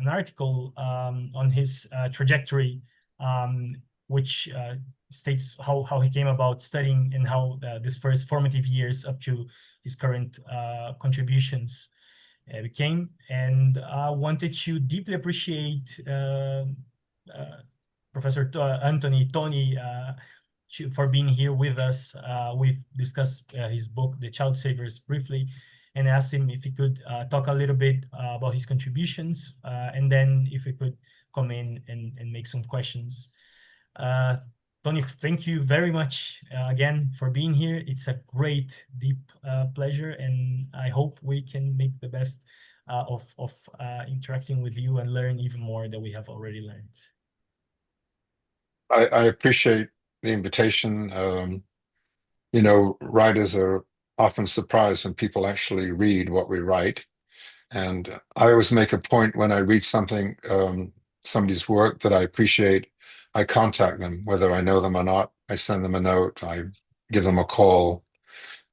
an article on his trajectory, which states how he came about studying and how this first formative years up to his current contributions became. And I wanted to deeply appreciate Professor Tony for being here with us. We've discussed his book, The Child Savers, briefly, and asked him if he could talk a little bit about his contributions, and then if he could come in and make some questions. Tony, thank you very much again for being here. It's a great, deep pleasure, and I hope we can make the best of interacting with you and learn even more than we have already learned. I appreciate the invitation. Writers are often surprised when people actually read what we write. And I always make a point when I read something, somebody's work that I appreciate, I contact them, whether I know them or not. I send them a note, I give them a call,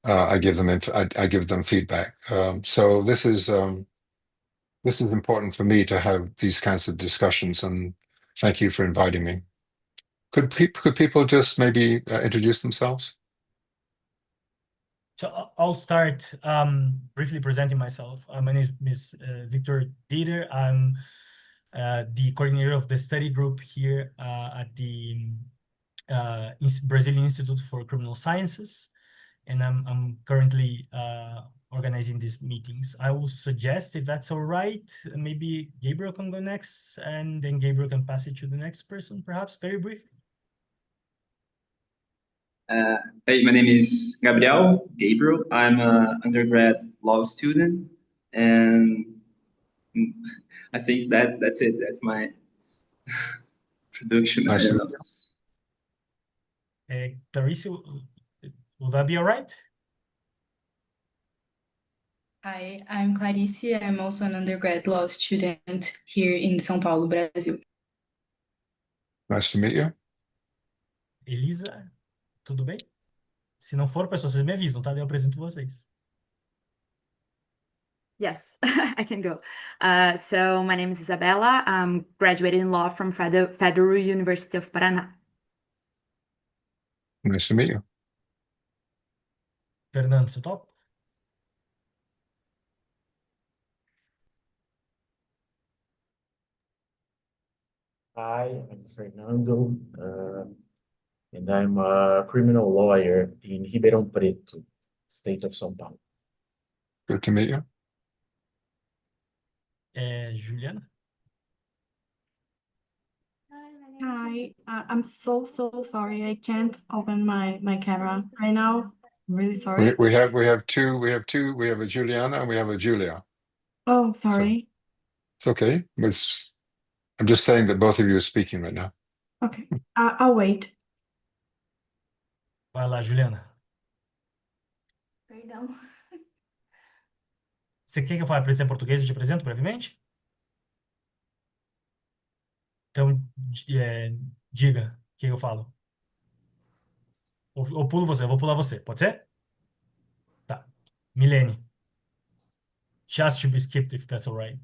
I give them feedback. So this is important for me to have these kinds of discussions, and thank you for inviting me. Could people just maybe introduce themselves? So I'll start briefly presenting myself. My name is Victor Dieter. I'm the coordinator of the study group here at the Brazilian Institute for Criminal Sciences, and I'm currently organizing these meetings. I will suggest, if that's all right, maybe Gabriel can go next, and then Gabriel can pass it to the next person, perhaps very briefly. Hey, my name is Gabriel. I'm an undergrad law student, and I think that's it. That's my introduction. Nice to meet you. Clarice, will that be all right? Hi, I'm Clarice. I'm also an undergrad law student here in São Paulo, Brazil. Nice to meet you. Elisa, tudo bem? Se não for, pessoal, vocês me avisam, tá? Eu apresento vocês. Yes, I can go. So my name is Isabella. I'm graduated in law from Federal University of Paraná. Nice to meet you. Fernando, você topa? Hi, I'm Fernando, and I'm a criminal lawyer in Ribeirão Preto, state of São Paulo. Good to meet you. Juliana? Hi, I'm so sorry. I can't open my camera right now. I'm really sorry. We have two. We have a Juliana and we have a Julia. Oh, sorry. So, it's okay. I'm just saying that both of you are speaking right now. Okay, I'll wait. Vai lá, Juliana. Perdão. Você quer que eu fale em português e te apresento brevemente? Então, diga o que eu falo. Ou pulo você, eu vou pular você, pode ser? Tá. Milene. Just to be skipped, if that's all right.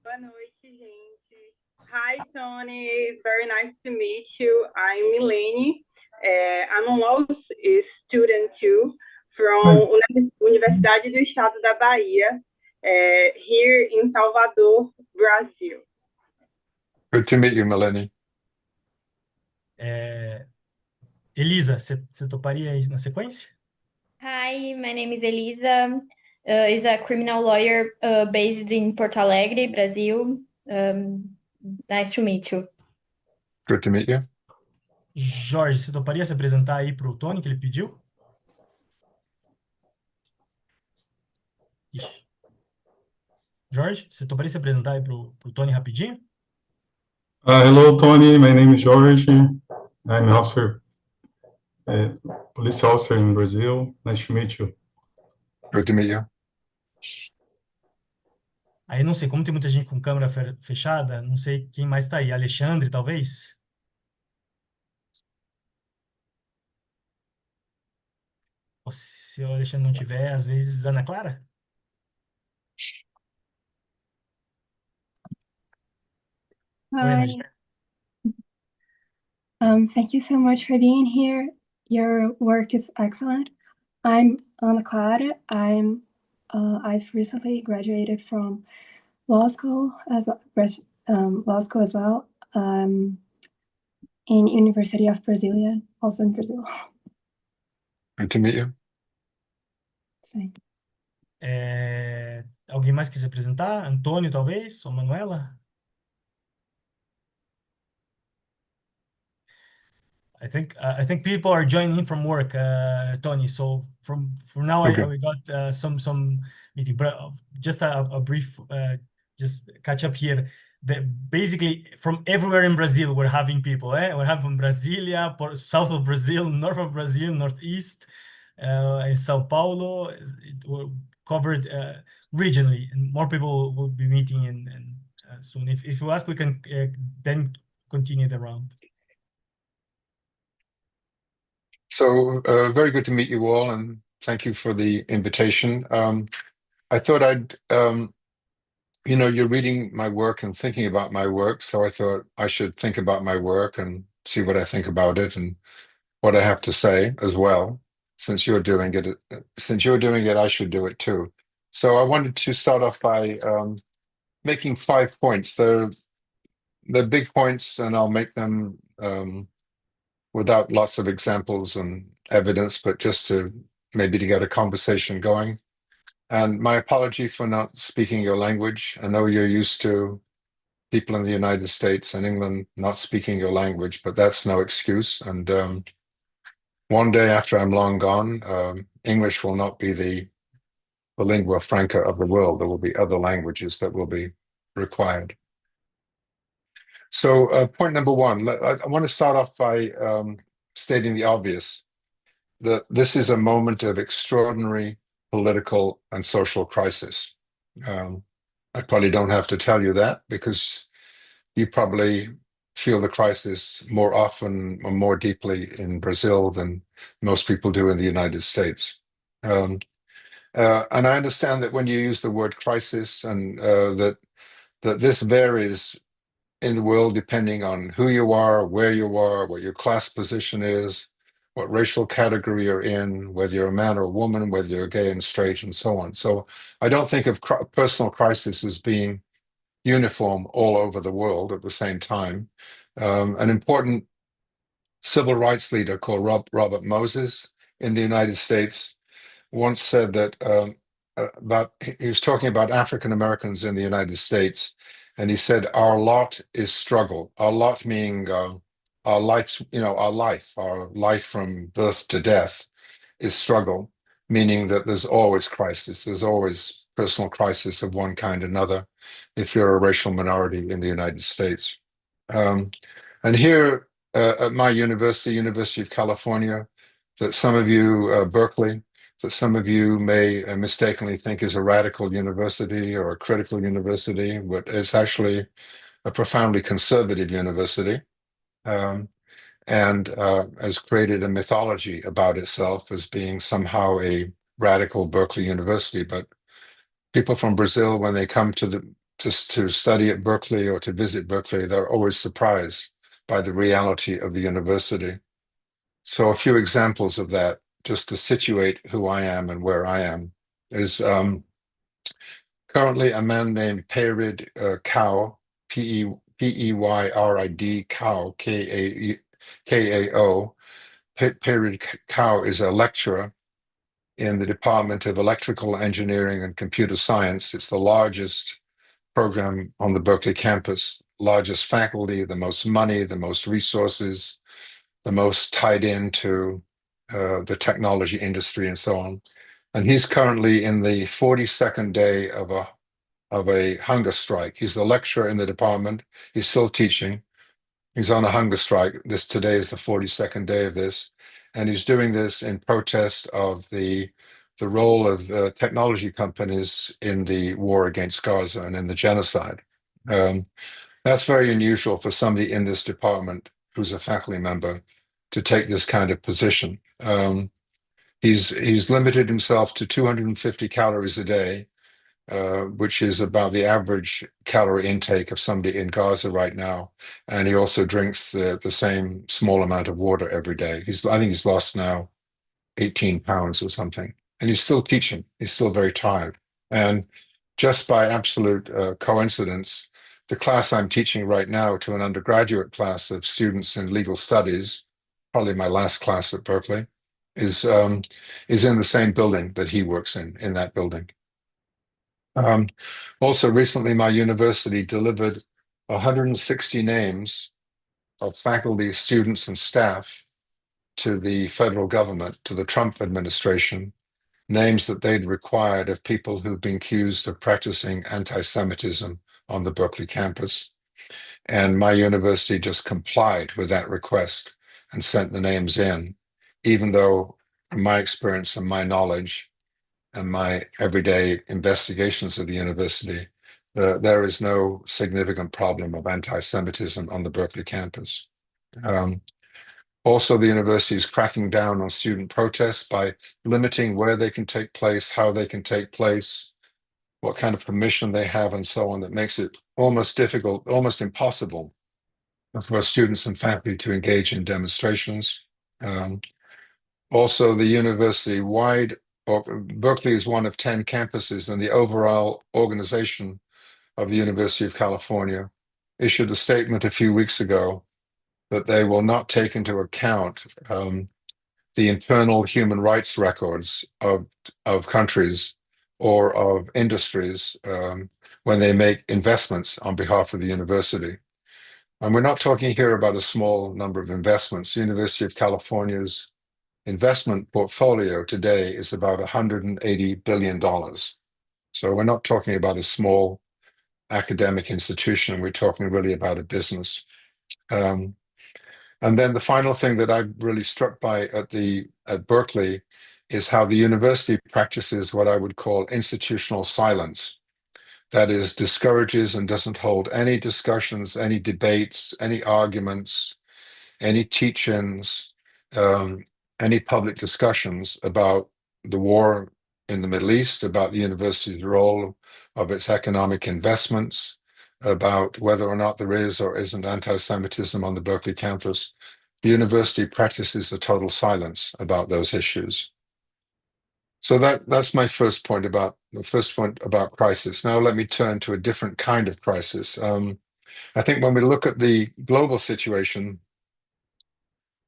Boa noite, gente. Hi, Tony. Very nice to meet you. I'm Milene. I'm a law student too from Universidade do Estado da Bahia, here in Salvador, Brazil. Good to meet you, Milene. Elisa, você toparia ir na sequência? Hi, my name is Elisa. Is a criminal lawyer based in Porto Alegre, Brazil. Nice to meet you. Good to meet you. Jorge, você toparia se apresentar aí para o Tony, que ele pediu? Ixi. Jorge, você toparia se apresentar aí para o Tony rapidinho? Hello, Tony. My name is Jorge. I'm officer, police officer in Brazil. Nice to meet you. Good to meet you. Aí não sei, como tem muita gente com câmera fechada, não sei quem mais está aí. Alexandre, talvez? Ou se o Alexandre não tiver, às vezes Ana Clara? Buenas. Thank you so much for being here. Your work is excellent. I'm Ana Clara. I've recently graduated from law school as well. In University of Brasilia, also in Brazil. Good to meet you. Sim. Alguém mais quer se apresentar? Antônio, talvez? Ou Manuela? I think people are joining in from work, Tony. So from now Okay. we got some meeting, but just a brief just catch up here. Basically from everywhere in Brazil we're having people. We're having from Brasilia, south of Brazil, north of Brazil, northeast, in São Paulo. We're covered regionally, and more people will be meeting in soon. If you ask, we can then continue the round. So very good to meet you all, and thank you for the invitation. I thought you're reading my work and thinking about my work, so I thought I should think about my work and see what I think about it and what I have to say as well. Since you're doing it, I should do it too. So I wanted to start off by making 5 points. They're big points, and I'll make them without lots of examples and evidence, but just to get a conversation going. And my apology for not speaking your language. I know you're used to people in the United States and England not speaking your language, but that's no excuse. And one day after I'm long gone, English will not be the lingua franca of the world. There will be other languages that will be required. So point number one, I want to start off by stating the obvious, that this is a moment of extraordinary political and social crisis. I probably don't have to tell you that, because you probably feel the crisis more often or more deeply in Brazil than most people do in the United States. And I understand that when you use the word crisis, and that this varies in the world depending on who you are, where you are, what your class position is, what racial category you're in, whether you're a man or a woman, whether you're gay and straight, and so on. So I don't think of personal crisis as being uniform all over the world at the same time. An important civil rights leader called Robert Moses in the United States once said that he was talking about African Americans in the United States, and he said, "Our lot is struggle." Our lot meaning our life, our life from birth to death is struggle, meaning that there's always crisis. There's always personal crisis of one kind or another if you're a racial minority in the United States. And here at my university, University of California, that some of you, Berkeley, that some of you may mistakenly think is a radical university or a critical university, but it's actually a profoundly conservative university, and has created a mythology about itself as being somehow a radical Berkeley University. But people from Brazil, when they come to study at Berkeley or to visit Berkeley, they're always surprised by the reality of the university. So a few examples of that, just to situate who I am and where I am, is currently a man named Peyrid Kao, Peyrid Kao, Kao. Peyrid Kao is a lecturer in the Department of Electrical Engineering and Computer Science. It's the largest program on the Berkeley campus, largest faculty, the most money, the most resources, the most tied into the technology industry and so on. And he's currently in the 42nd day of a hunger strike. He's the lecturer in the department. He's still teaching. He's on a hunger strike. Today is the 42nd day of this. And he's doing this in protest of the role of technology companies in the war against Gaza and in the genocide. That's very unusual for somebody in this department who's a faculty member to take this kind of position. He's limited himself to 250 calories a day, which is about the average calorie intake of somebody in Gaza right now. And he also drinks the same small amount of water every day. I think he's lost now 18 pounds or something. And he's still teaching. He's still very tired. And just by absolute coincidence, the class I'm teaching right now to an undergraduate class of students in legal studies, probably my last class at Berkeley, is in the same building that he works in that building. Also, recently, my university delivered 160 names of faculty, students, and staff to the federal government, to the Trump administration, names that they'd required of people who've been accused of practicing anti-Semitism on the Berkeley campus. And my university just complied with that request and sent the names in, even though, from my experience and my knowledge and my everyday investigations of the university, there is no significant problem of anti-Semitism on the Berkeley campus. Also, the university is cracking down on student protests by limiting where they can take place, how they can take place, what kind of permission they have, and so on. That makes it almost difficult, almost impossible for students and faculty to engage in demonstrations. Also, the university-wide, Berkeley is one of 10 campuses, and the overall organization of the University of California issued a statement a few weeks ago that they will not take into account the internal human rights records of countries or of industries when they make investments on behalf of the university. And we're not talking here about a small number of investments. The University of California's investment portfolio today is about $180 billion. So we're not talking about a small academic institution. We're talking really about a business. And then the final thing that I'm really struck by at Berkeley is how the university practices what I would call institutional silence. That is, discourages and doesn't hold any discussions, any debates, any arguments, any teach-ins, any public discussions about the war in the Middle East, about the university's role of its economic investments, about whether or not there is or isn't anti-Semitism on the Berkeley campus. The university practices a total silence about those issues. So that's my first point about crisis. Now let me turn to a different kind of crisis. I think when we look at the global situation,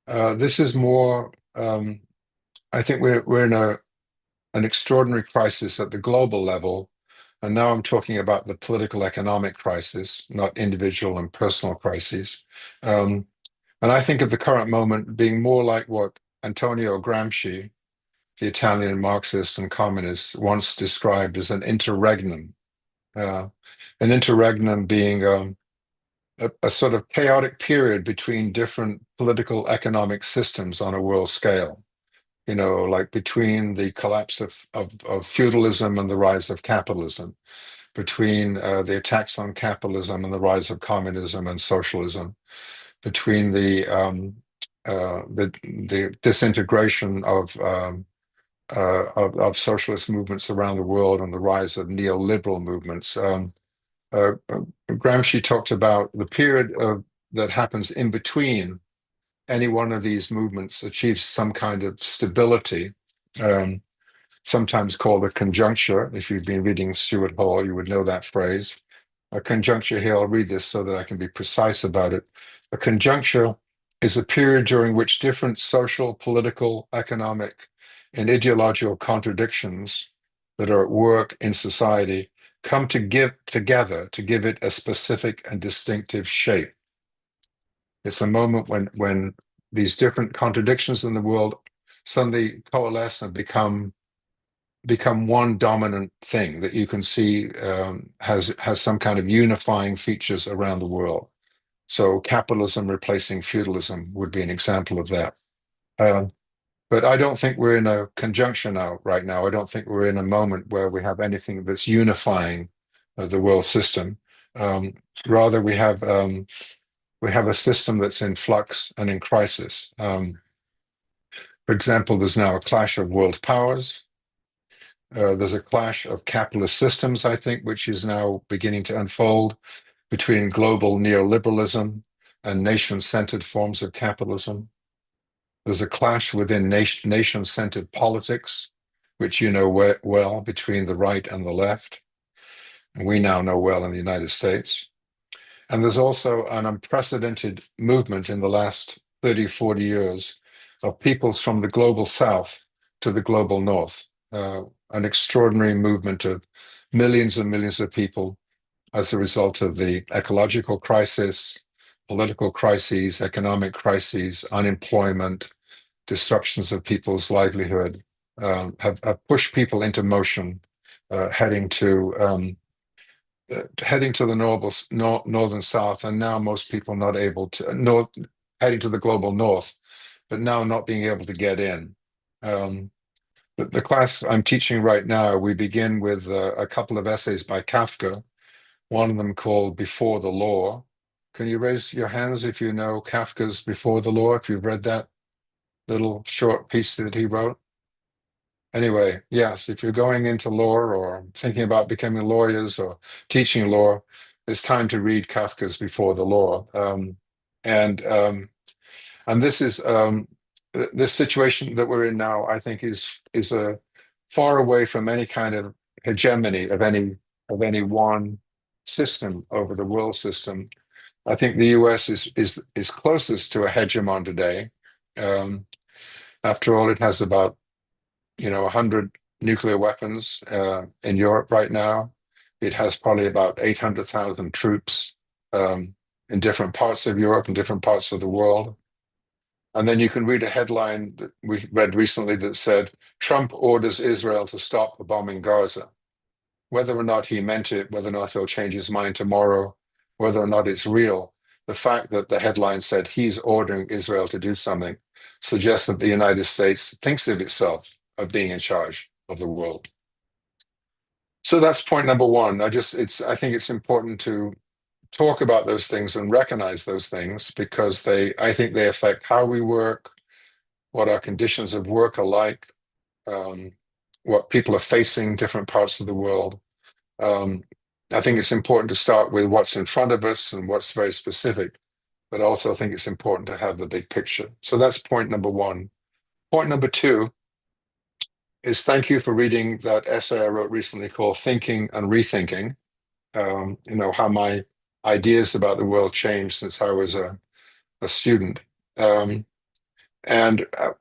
this is more. I think we're in an extraordinary crisis at the global level. And now I'm talking about the political economic crisis, not individual and personal crises. And I think of the current moment being more like what Antonio Gramsci, the Italian Marxist and communist, once described as an interregnum. An interregnum being a sort of chaotic period between different political economic systems on a world scale. You know, like between the collapse of feudalism and the rise of capitalism, between the attacks on capitalism and the rise of communism and socialism, between the disintegration of socialist movements around the world and the rise of neoliberal movements. Gramsci talked about the period that happens in between any one of these movements achieves some kind of stability, sometimes called a conjuncture. If you've been reading Stuart Hall, you would know that phrase. A conjuncture here, I'll read this so that I can be precise about it. A conjuncture is a period during which different social, political, economic, and ideological contradictions that are at work in society come together to give it a specific and distinctive shape. It's a moment when these different contradictions in the world suddenly coalesce and become one dominant thing that you can see has some kind of unifying features around the world. So capitalism replacing feudalism would be an example of that. But I don't think we're in a conjunction right now. I don't think we're in a moment where we have anything that's unifying the world system. Rather, we have a system that's in flux and in crisis. For example, there's now a clash of world powers. There's a clash of capitalist systems, I think, which is now beginning to unfold between global neoliberalism and nation-centered forms of capitalism. There's a clash within nation-centered politics, which you know well, between the right and the left. And we now know well in the United States. And there's also an unprecedented movement in the last 30, 40 years of peoples from the global south to the global north. An extraordinary movement of millions and millions of people as a result of the ecological crisis, political crises, economic crises, unemployment, destructions of people's livelihood, have pushed people into motion, heading to the northern south, and now most people not able to heading to the global north, but now not being able to get in. The class I'm teaching right now, we begin with a couple of essays by Kafka, one of them called Before the Law. Can you raise your hands if you know Kafka's Before the Law, if you've read that little short piece that he wrote? Anyway, yes, if you're going into law or thinking about becoming lawyers or teaching law, it's time to read Kafka's Before the Law. And this is this situation that we're in now, I think, is a far away from any kind of hegemony of any one system over the world system. I think the US is closest to a hegemon today. After all, it has about 100 nuclear weapons in Europe right now. It has probably about 800,000 troops in different parts of Europe and different parts of the world. And then you can read a headline that we read recently that said, Trump orders Israel to stop bombing Gaza. Whether or not he meant it, whether or not he'll change his mind tomorrow, whether or not it's real, the fact that the headline said he's ordering Israel to do something suggests that the United States thinks of itself of being in charge of the world. So that's point number one. I think it's important to talk about those things and recognize those things because I think they affect how we work, what our conditions of work are like, what people are facing in different parts of the world. I think it's important to start with what's in front of us and what's very specific, but also I think it's important to have the big picture. So that's point number one. Point number two is thank you for reading that essay I wrote recently called Thinking and Rethinking. How my ideas about the world changed since I was a student. And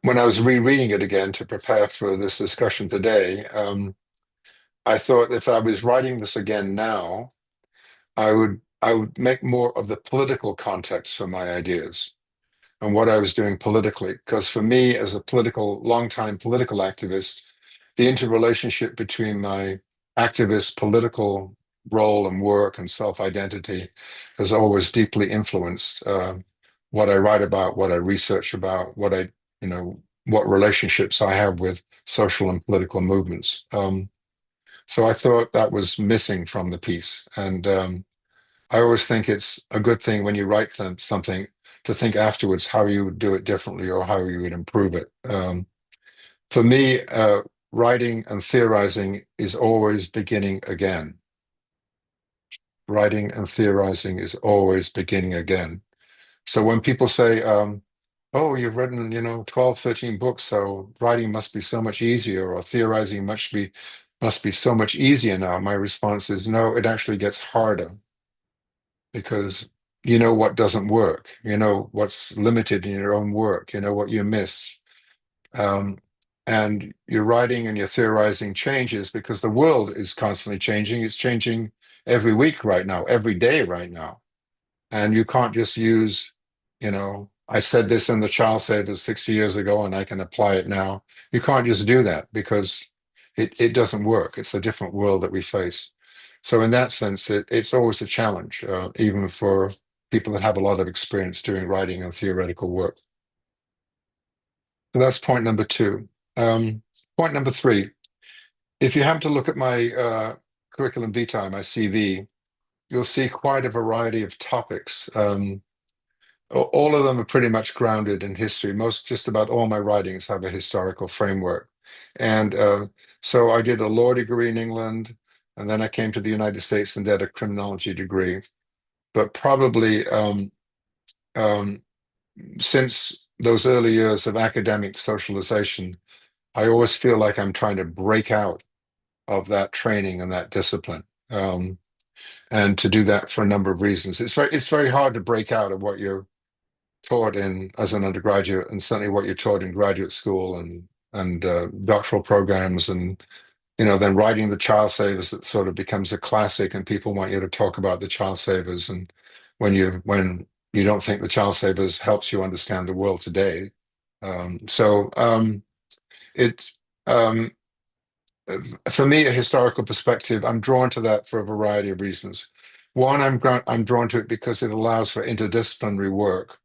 when I was rereading it again to prepare for this discussion today, I thought if I was writing this again now, I would make more of the political context for my ideas and what I was doing politically. Because for me, as a long-time political activist, the interrelationship between my activist political role and work and self-identity has always deeply influenced what I write about, what I research about, what relationships I have with social and political movements. So I thought that was missing from the piece. And I always think it's a good thing when you write something to think afterwards how you would do it differently or how you would improve it. For me, writing and theorizing is always beginning again. Writing and theorizing is always beginning again. So when people say, oh, you've written, 12, 13 books, so writing must be so much easier, or theorizing must be so much easier now, my response is, no, it actually gets harder. Because you know what doesn't work, you know what's limited in your own work, you know what you miss. And your writing and your theorizing changes because the world is constantly changing. It's changing every week right now, every day right now. And you can't just use, I said this in the Child Savers 60 years ago and I can apply it now. You can't just do that because it doesn't work. It's a different world that we face. So in that sense, it's always a challenge, even for people that have a lot of experience doing writing and theoretical work. So that's point number two. Point number three, if you happen to look at my curriculum vitae, my CV, you'll see quite a variety of topics. All of them are pretty much grounded in history. Just about all my writings have a historical framework. And so I did a law degree in England, and then I came to the United States and did a criminology degree. But probably since those early years of academic socialization, I always feel like I'm trying to break out of that training and that discipline. And to do that for a number of reasons. It's very hard to break out of what you're taught in as an undergraduate, and certainly what you're taught in graduate school and doctoral programs, and then writing the child savers that sort of becomes a classic, and people want you to talk about the child savers, and when you don't think the child savers helps you understand the world today. It's for me, a historical perspective, I'm drawn to that for a variety of reasons. One, I'm drawn to it because it allows for interdisciplinary work.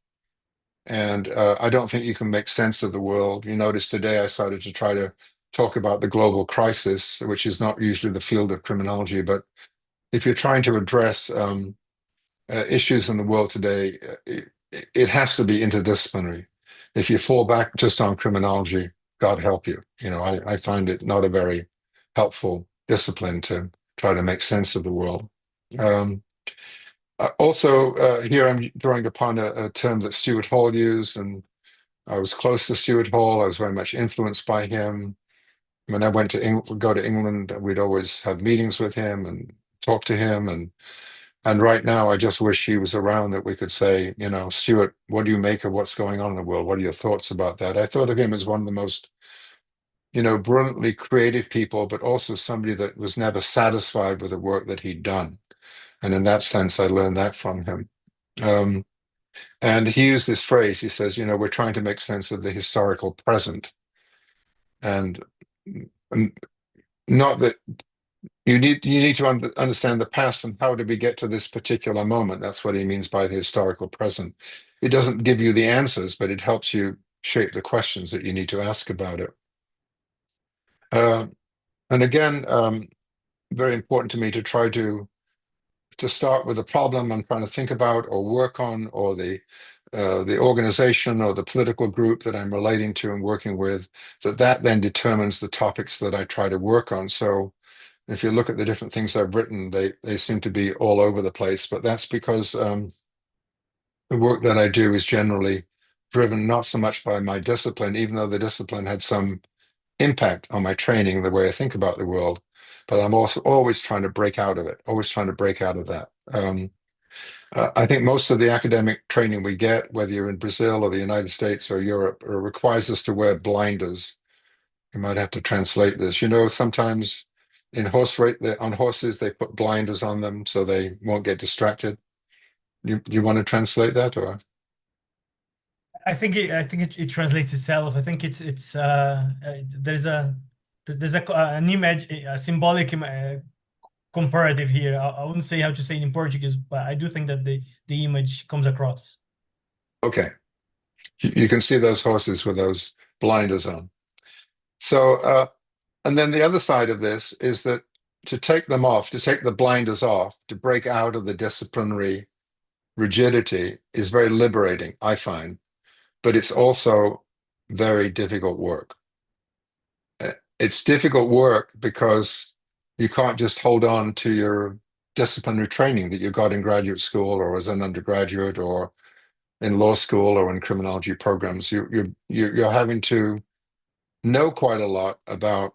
And I don't think you can make sense of the world. You notice today I started to try to talk about the global crisis, which is not usually the field of criminology. But if you're trying to address issues in the world today, it has to be interdisciplinary. If you fall back just on criminology, God help you. I find it not a very helpful discipline to try to make sense of the world. Also, here I'm drawing upon a term that Stuart Hall used, and I was close to Stuart Hall. I was very much influenced by him. When I went to go to England, we'd always have meetings with him and talk to him. And right now, I just wish he was around, that we could say, Stuart, what do you make of what's going on in the world? What are your thoughts about that? I thought of him as one of the most brilliantly creative people, but also somebody that was never satisfied with the work that he'd done. And in that sense, I learned that from him. And he used this phrase, he says, we're trying to make sense of the historical present. And not that you need to understand the past and how did we get to this particular moment. That's what he means by the historical present. It doesn't give you the answers, but it helps you shape the questions that you need to ask about it. And again, very important to me to try to start with a problem I'm trying to think about or work on, or the organization or the political group that I'm relating to and working with, that then determines the topics that I try to work on. So if you look at the different things I've written, they seem to be all over the place, but that's because the work that I do is generally driven not so much by my discipline, even though the discipline had some impact on my training, the way I think about the world, but I'm also always trying to break out of it, always trying to break out of that. I think most of the academic training we get, whether you're in Brazil or the United States or Europe, requires us to wear blinders. You might have to translate this. Sometimes on horses, they put blinders on them so they won't get distracted. You want to translate that, or? I think it translates itself. I think there's an image, a symbolic comparative here. I wouldn't say how to say it in Portuguese, but I do think that the image comes across. Okay, you can see those horses with those blinders on. So, and then the other side of this is that to take them off, to take the blinders off, to break out of the disciplinary rigidity is very liberating, I find. But it's also very difficult work. It's difficult work because you can't just hold on to your disciplinary training that you got in graduate school or as an undergraduate or in law school or in criminology programs. You're having to know quite a lot about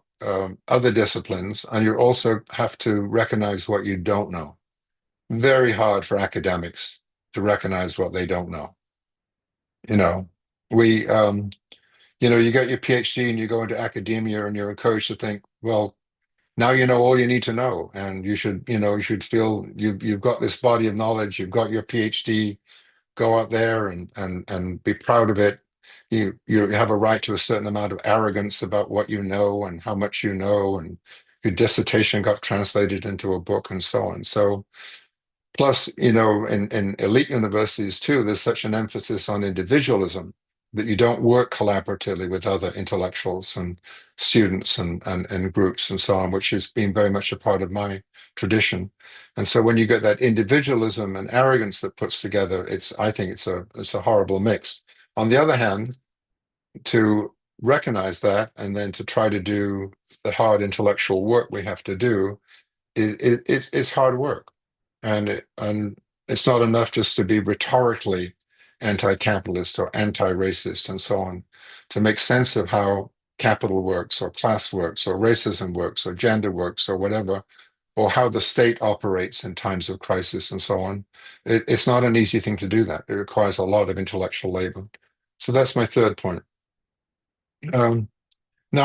other disciplines, and you also have to recognize what you don't know. Very hard for academics to recognize what they don't know. You get your PhD and you go into academia and you're encouraged to think, well, now you know all you need to know, and you should feel you've got this body of knowledge, you've got your PhD, go out there and be proud of it. You have a right to a certain amount of arrogance about what you know and how much you know, and your dissertation got translated into a book and so on. So plus, in elite universities too, there's such an emphasis on individualism that you don't work collaboratively with other intellectuals and students and groups and so on, which has been very much a part of my tradition. And so when you get that individualism and arrogance that puts together, I think it's a horrible mix. On the other hand, to recognize that and then to try to do the hard intellectual work we have to do, it's hard work. And it's not enough just to be rhetorically anti-capitalist or anti-racist and so on. To make sense of how capital works or class works or racism works or gender works or whatever, or how the state operates in times of crisis and so on. It's not an easy thing to do that. It requires a lot of intellectual labor. So that's my third point. Now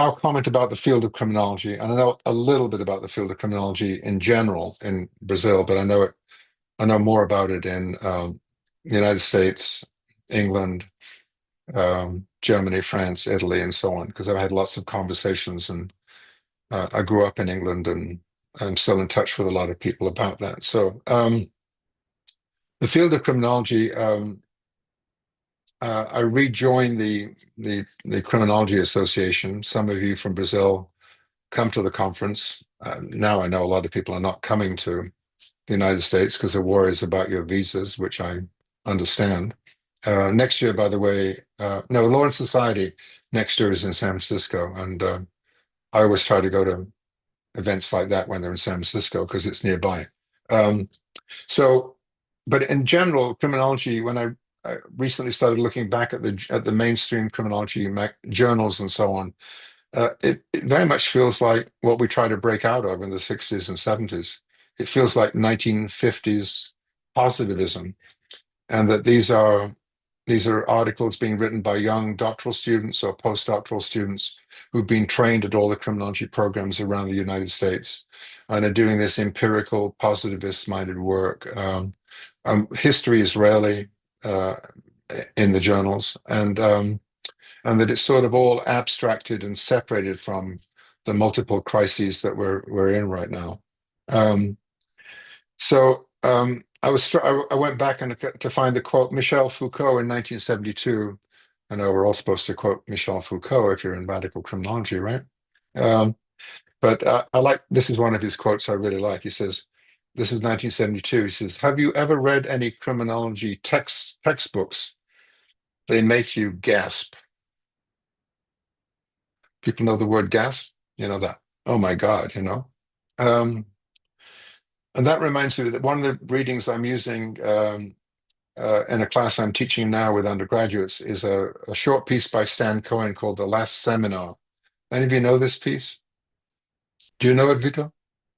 I'll comment about the field of criminology, and I know a little bit about the field of criminology in general in Brazil, but I know more about it in the United States, England, Germany, France, Italy, and so on, because I've had lots of conversations, and I grew up in England, and I'm still in touch with a lot of people about that. So the field of criminology, I rejoined the Criminology Association. Some of you from Brazil come to the conference. Now I know a lot of people are not coming to the United States because of worries about your visas, which I understand. Next year, by the way, no, Law and Society next year is in San Francisco, and I always try to go to events like that when they're in San Francisco because it's nearby. But in general, criminology, when I recently started looking back at the mainstream criminology journals and so on, it very much feels like what we try to break out of in the 60s and 70s. It feels like 1950s positivism, and that these are articles being written by young doctoral students or postdoctoral students who've been trained at all the criminology programs around the United States and are doing this empirical, positivist-minded work. History is rarely in the journals, and that it's sort of all abstracted and separated from the multiple crises that we're in right now. I went back to find the quote Michel Foucault in 1972. I know we're all supposed to quote Michel Foucault if you're in radical criminology, right? But I like, this is one of his quotes I really like. He says, this is 1972. He says, "Have you ever read any criminology textbooks? They make you gasp." People know the word gasp? You know that, oh my God, you know? And that reminds me that one of the readings I'm using in a class I'm teaching now with undergraduates is a short piece by Stan Cohen called The Last Seminar. Any of you know this piece? Do you know it, Vito?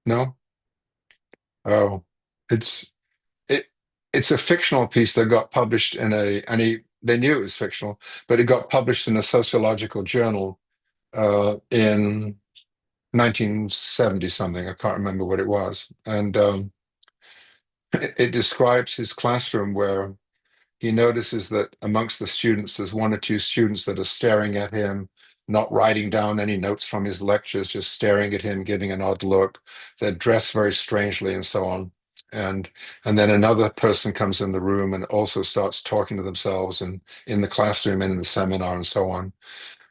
No? Oh, it's a fictional piece that got published in they knew it was fictional, but it got published in a sociological journal in 1970 something. I can't remember what it was. And it describes his classroom where he notices that amongst the students, there's one or two students that are staring at him, not writing down any notes from his lectures, just staring at him, giving an odd look. They're dressed very strangely and so on. And then another person comes in the room and also starts talking to themselves and in the classroom and in the seminar and so on.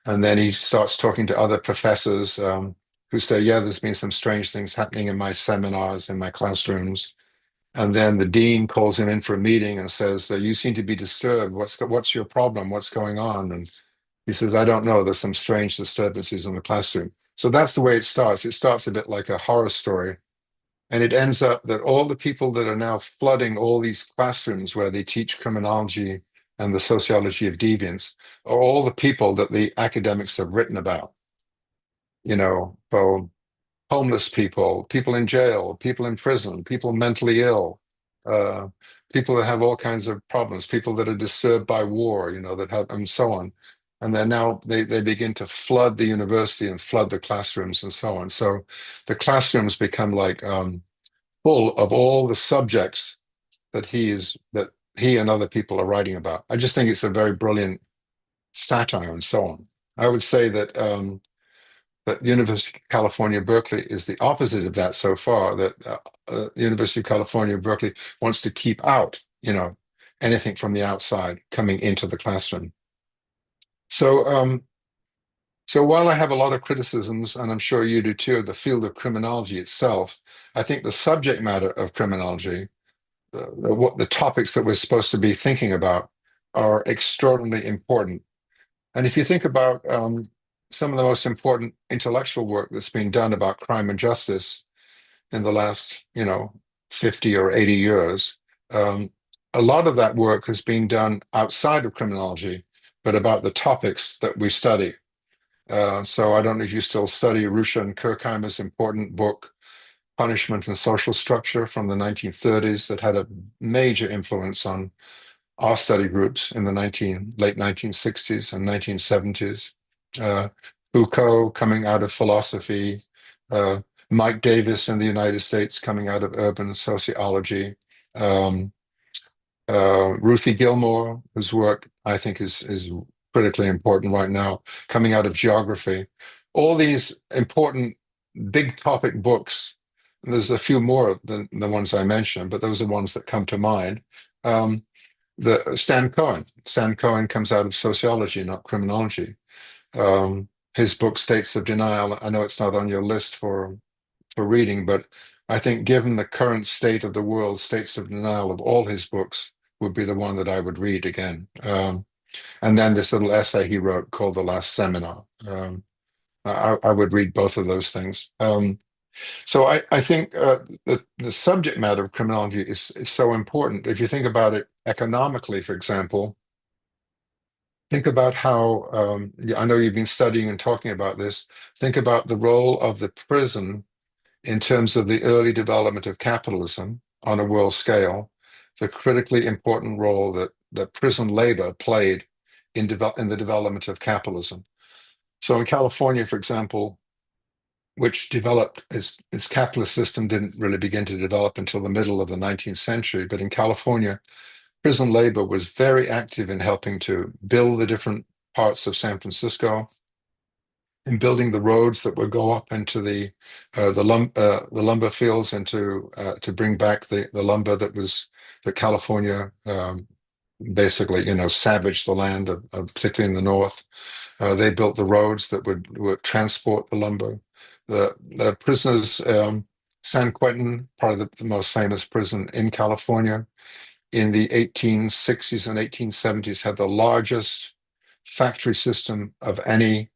And then he starts talking to other professors who say, yeah, there's been some strange things happening in my seminars, in my classrooms. And then the dean calls him in for a meeting and says, you seem to be disturbed. What's your problem? What's going on? And he says, I don't know. There's some strange disturbances in the classroom. So that's the way it starts. It starts a bit like a horror story. And it ends up that all the people that are now flooding all these classrooms where they teach criminology and the sociology of deviance are all the people that the academics have written about. You know, so homeless people, people in jail, people in prison, people mentally ill, people that have all kinds of problems, people that are disturbed by war, you know, that have, and so on. And then now they begin to flood the university and flood the classrooms and so on. So the classrooms become like full of all the subjects that he and other people are writing about. I just think it's a very brilliant satire and so on. I would say that that University of California, Berkeley is the opposite of that so far, that University of California, Berkeley wants to keep out, you know, anything from the outside coming into the classroom. So, so while I have a lot of criticisms, and I'm sure you do too, of the field of criminology itself, I think the subject matter of criminology, the topics that we're supposed to be thinking about are extraordinarily important. And if you think about some of the most important intellectual work that's been done about crime and justice in the last, 50 or 80 years, a lot of that work has been done outside of criminology, but about the topics that we study. So I don't know if you still study Ruscha and Kirkheimer's important book, Punishment and Social Structure from the 1930s, that had a major influence on our study groups in the late 1960s and 1970s. Foucault coming out of philosophy, Mike Davis in the United States coming out of urban sociology, Ruthie Gilmore, whose work I think is critically important right now, coming out of geography. All these important big topic books, and there's a few more than the ones I mentioned, but those are ones that come to mind. Stan Cohen comes out of sociology, not criminology. His book, States of Denial, I know it's not on your list for reading, but I think given the current state of the world, States of Denial of all his books would be the one that I would read again. And then this little essay he wrote called The Last Seminar. I would read both of those things. So I think the subject matter of criminology is so important. If you think about it economically, for example, think about how, I know you've been studying and talking about this, think about the role of the prison in terms of the early development of capitalism on a world scale, the critically important role that prison labor played in the development of capitalism. So in California, for example, which developed, its capitalist system didn't really begin to develop until the middle of the 19th century, but in California, prison labor was very active in helping to build the different parts of San Francisco, in building the roads that would go up into the lumber fields and to bring back the lumber that California basically savaged the land, particularly in the north. They built the roads that would transport the lumber. The prisoners, San Quentin, part of the most famous prison in California, in the 1860s and 1870s, had the largest factory system of any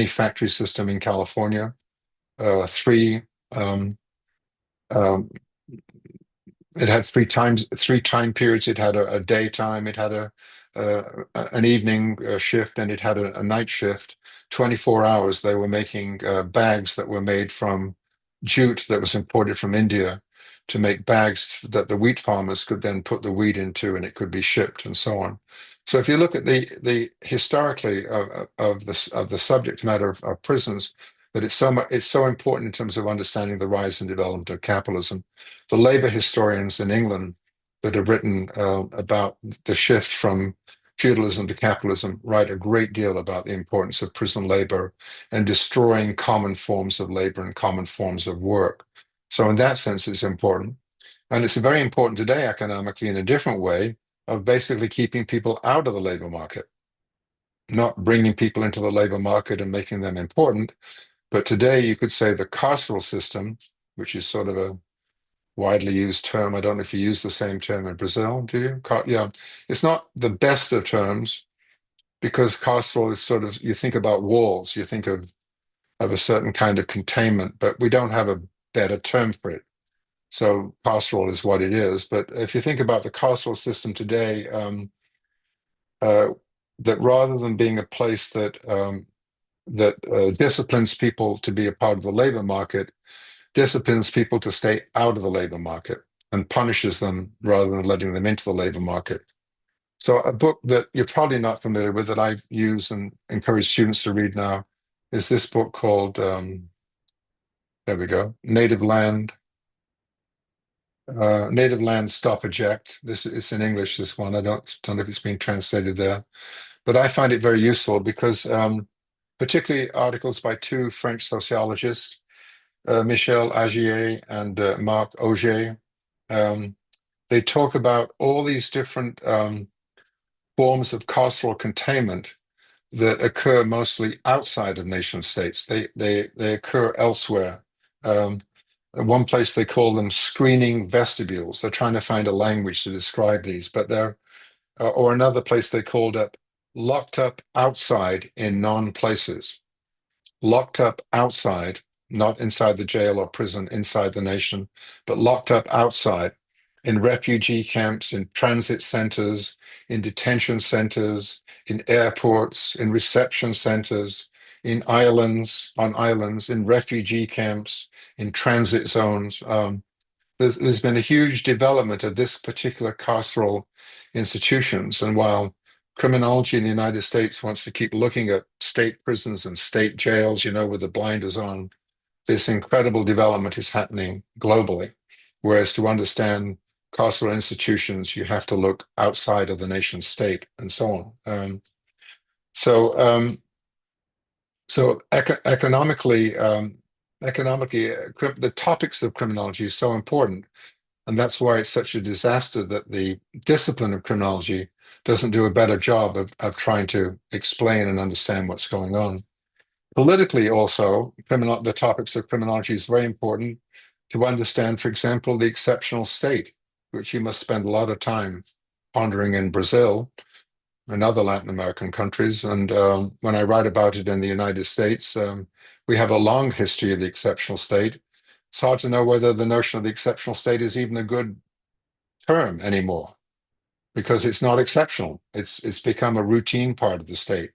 factory system in California. It had three time periods. It had a daytime, it had an evening shift, and it had a night shift. 24 hours they were making bags that were made from jute that was imported from India to make bags that the wheat farmers could then put the wheat into, and it could be shipped and so on. So if you look at the historically of the subject matter of prisons, that it's so important in terms of understanding the rise and development of capitalism. The labor historians in England that have written about the shift from feudalism to capitalism write a great deal about the importance of prison labor and destroying common forms of labor and common forms of work. So in that sense, it's important. And it's very important today economically in a different way of basically keeping people out of the labor market, not bringing people into the labor market and making them important. But today you could say the carceral system, which is sort of a widely used term. I don't know if you use the same term in Brazil, do you? Yeah, it's not the best of terms because carceral is sort of, you think about walls, you think of a certain kind of containment, but we don't have a better term for it. So carceral is what it is. But if you think about the carceral system today, that rather than being a place that disciplines people to be a part of the labor market, disciplines people to stay out of the labor market and punishes them rather than letting them into the labor market. So a book that you're probably not familiar with that I use and encourage students to read now is this book called, there we go, Native Land Stop Eject. This is in English, this one. I don't know if it's been translated there, but I find it very useful because particularly articles by two French sociologists, Michel Agier and Marc Auger. They talk about all these different forms of carceral containment that occur mostly outside of nation states. They occur elsewhere. One place they call them screening vestibules. They're trying to find a language to describe these, but or another place they called up locked up outside in non-places, locked up outside, not inside the jail or prison inside the nation, but locked up outside in refugee camps, in transit centers, in detention centers, in airports, in reception centers, in islands, on islands, in refugee camps, in transit zones. There's been a huge development of this particular carceral institutions. And while criminology in the United States wants to keep looking at state prisons and state jails, you know, with the blinders on, this incredible development is happening globally. Whereas to understand carceral institutions, you have to look outside of the nation state and so on. Economically, the topics of criminology is so important. And that's why it's such a disaster that the discipline of criminology doesn't do a better job of trying to explain and understand what's going on. Politically also, the topics of criminology is very important to understand, for example, the exceptional state, which you must spend a lot of time pondering in Brazil and other Latin American countries. And when I write about it in the United States, we have a long history of the exceptional state. It's hard to know whether the notion of the exceptional state is even a good term anymore, because it's not exceptional. It's become a routine part of the state.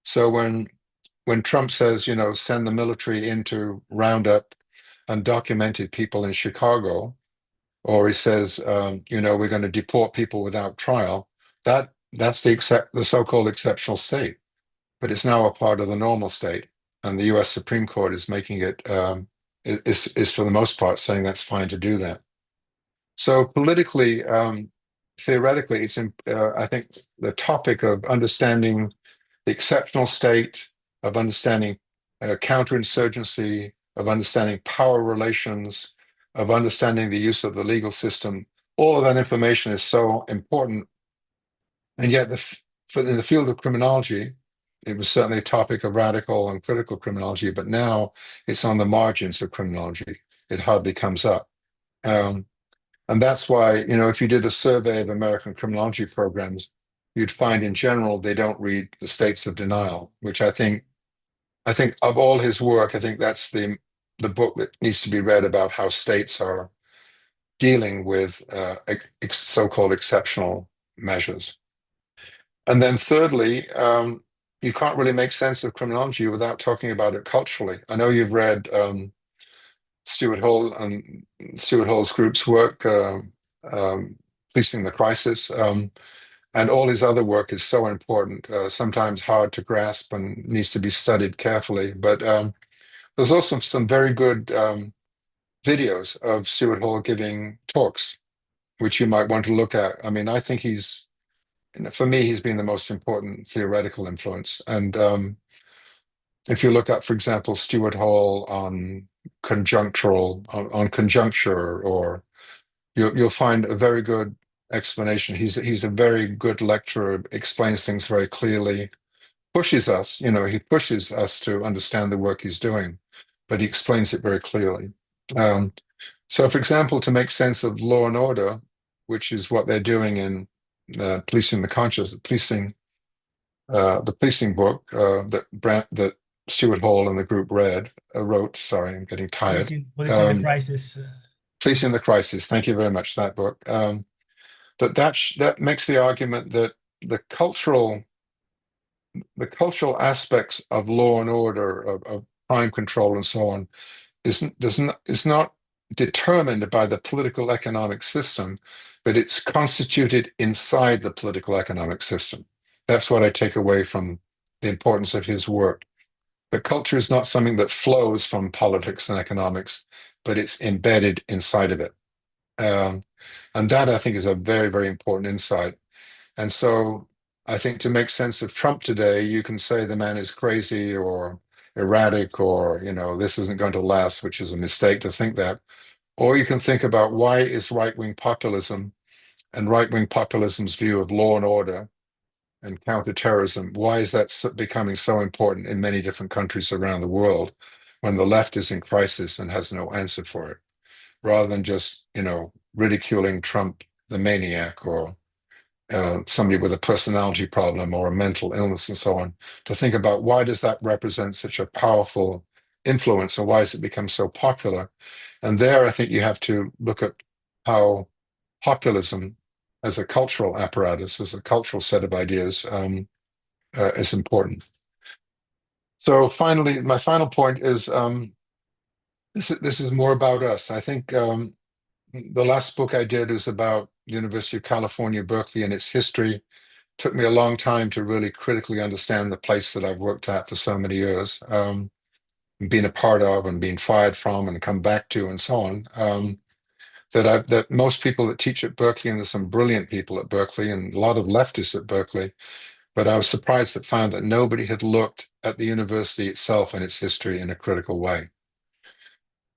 So when Trump says, you know, send the military in to round up undocumented people in Chicago, or he says, you know, we're going to deport people without trial, that's the so-called exceptional state. But it's now a part of the normal state, and the U.S. Supreme Court is making it is for the most part saying that's fine to do that. So politically, theoretically, it's I think the topic of understanding the exceptional state, of understanding counterinsurgency, of understanding power relations, of understanding the use of the legal system, all of that information is so important. And yet, in the field of criminology, it was certainly a topic of radical and critical criminology, but now it's on the margins of criminology. It hardly comes up. And that's why, you know, if you did a survey of American criminology programs, you'd find in general they don't read The States of Denial, which I think of all his work, I think that's the book that needs to be read about how states are dealing with so-called exceptional measures. And then thirdly, you can't really make sense of criminology without talking about it culturally. I know you've read Stuart Hall and Stuart Hall's group's work, Policing the Crisis, and all his other work is so important, sometimes hard to grasp and needs to be studied carefully. But there's also some very good videos of Stuart Hall giving talks, which you might want to look at. I mean, I think for me, he's been the most important theoretical influence. And if you look at, for example, Stuart Hall on conjuncture, or you'll find a very good explanation. He's a very good lecturer, explains things very clearly, pushes us, you know, he pushes us to understand the work he's doing, but he explains it very clearly. So, for example, to make sense of law and order, which is what they're doing in Policing the Conscious, the policing book that Stuart Hall and the group wrote. Sorry, I'm getting tired. Policing the Crisis. Policing the Crisis. Thank you very much. That book. That makes the argument that the cultural aspects of law and order, of crime control, and so on, is not determined by the political economic system, but it's constituted inside the political economic system. That's what I take away from the importance of his work. But culture is not something that flows from politics and economics, but it's embedded inside of it. And that, I think, is a very, very important insight. And so I think to make sense of Trump today, you can say the man is crazy or erratic, or, you know, this isn't going to last, which is a mistake to think that. Or you can think about, why is right-wing populism and right-wing populism's view of law and order and counterterrorism, why is that becoming so important in many different countries around the world when the left is in crisis and has no answer for it, rather than just, you know, ridiculing Trump the maniac, or somebody with a personality problem or a mental illness and so on, to think about why does that represent such a powerful influence, or why has it become so popular? And there, I think you have to look at how populism as a cultural apparatus, as a cultural set of ideas, is important. So finally, my final point is, this is more about us. I think the last book I did is about the University of California, Berkeley, and its history. It took me a long time to really critically understand the place that I've worked at for so many years, been a part of and been fired from and come back to and so on. That most people that teach at Berkeley, and there's some brilliant people at Berkeley and a lot of leftists at Berkeley, but I was surprised to find that nobody had looked at the university itself and its history in a critical way.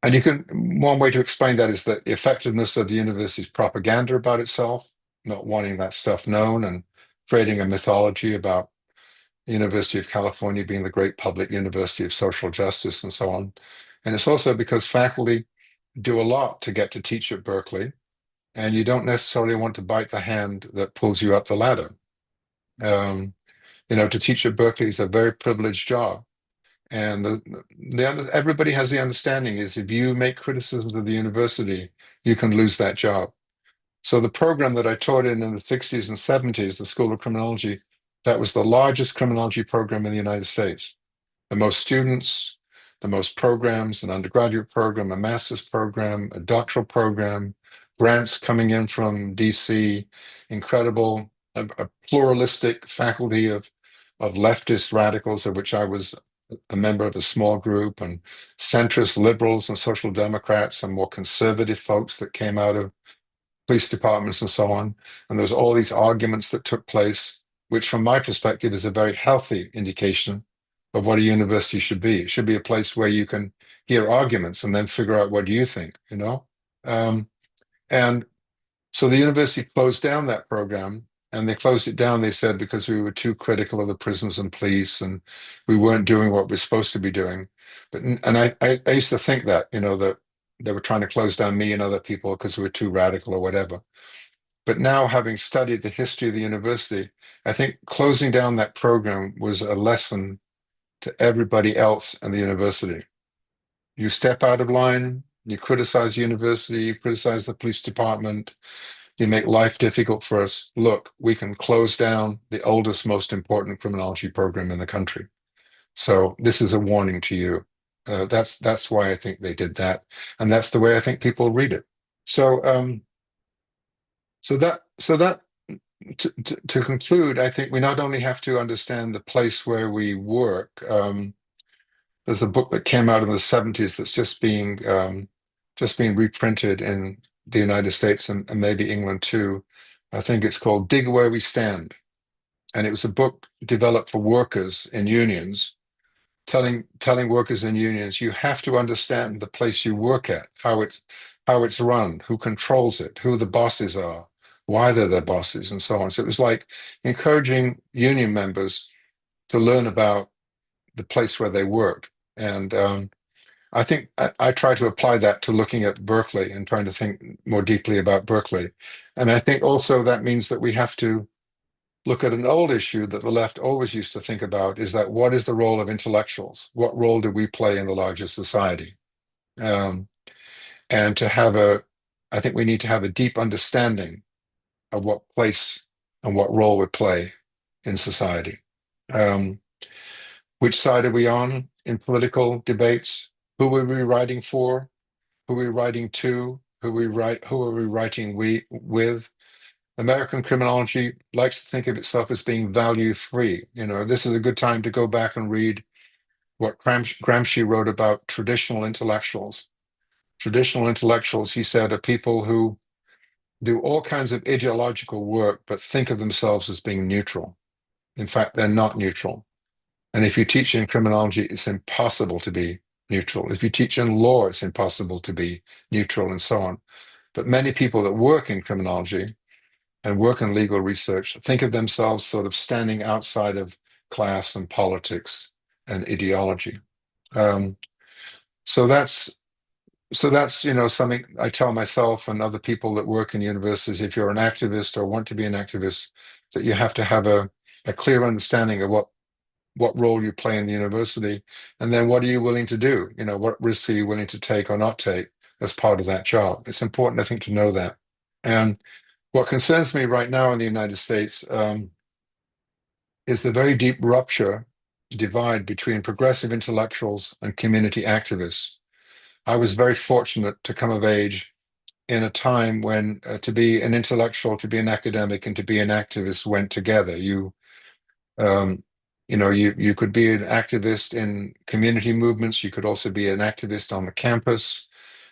And one way to explain that is the effectiveness of the university's propaganda about itself, not wanting that stuff known and creating a mythology about the University of California being the great public university of social justice and so on. And it's also because faculty do a lot to get to teach at Berkeley, and you don't necessarily want to bite the hand that pulls you up the ladder. To teach at Berkeley is a very privileged job. And everybody has the understanding is if you make criticisms of the university, you can lose that job. So the program that I taught in the 60s and 70s, the School of Criminology, that was the largest criminology program in the United States. The most students, the most programs, an undergraduate program, a master's program, a doctoral program, grants coming in from DC, incredible, a pluralistic faculty of leftist radicals, of which I was a member of a small group, and centrist liberals and social democrats and more conservative folks that came out of police departments and so on. And there's all these arguments that took place, which from my perspective is a very healthy indication of what a university should be. It should be a place where you can hear arguments and then figure out what do you think, And so the university closed down that program, and they closed it down, they said, because we were too critical of the prisons and police, and we weren't doing what we're supposed to be doing. And I used to think that, that they were trying to close down me and other people because we were too radical or whatever. But now, having studied the history of the university, I think closing down that program was a lesson to everybody else in the university. You step out of line, you criticize the university, you criticize the police department, you make life difficult for us. Look, we can close down the oldest, most important criminology program in the country. So this is a warning to you. That's why I think they did that, and that's the way I think people read it. So to conclude, I think we not only have to understand the place where we work. There's a book that came out in the 70s that's just being reprinted in the United States and maybe England too. I think it's called Dig Where We Stand. And it was a book developed for workers in unions, telling workers in unions, you have to understand the place you work at, how it's run, who controls it, who the bosses are, why they're their bosses, and so on. So it was like encouraging union members to learn about the place where they worked. And I think I try to apply that to looking at Berkeley and trying to think more deeply about Berkeley. And I think also that means that we have to look at an old issue that the left always used to think about, is that what is the role of intellectuals? What role do we play in the larger society? And I think we need to have a deep understanding of what place and what role we play in society. Which side are we on in political debates? Who are we writing for? Who are we writing to? Who are we writing with? American criminology likes to think of itself as being value-free. This is a good time to go back and read what Gramsci wrote about traditional intellectuals. Traditional intellectuals, he said, are people who do all kinds of ideological work, but think of themselves as being neutral. In fact, they're not neutral. And if you teach in criminology, it's impossible to be neutral. If you teach in law, it's impossible to be neutral, and so on. But many people that work in criminology and work in legal research think of themselves sort of standing outside of class and politics and ideology. So that's So that's, something I tell myself and other people that work in universities. If you're an activist or want to be an activist, that you have to have a clear understanding of what role you play in the university, and then what are you willing to do? What risks are you willing to take or not take as part of that job? It's important, I think, to know that. And what concerns me right now in the United States is the very deep divide between progressive intellectuals and community activists. I was very fortunate to come of age in a time when to be an intellectual, to be an academic, and to be an activist went together. You could be an activist in community movements. You could also be an activist on the campus,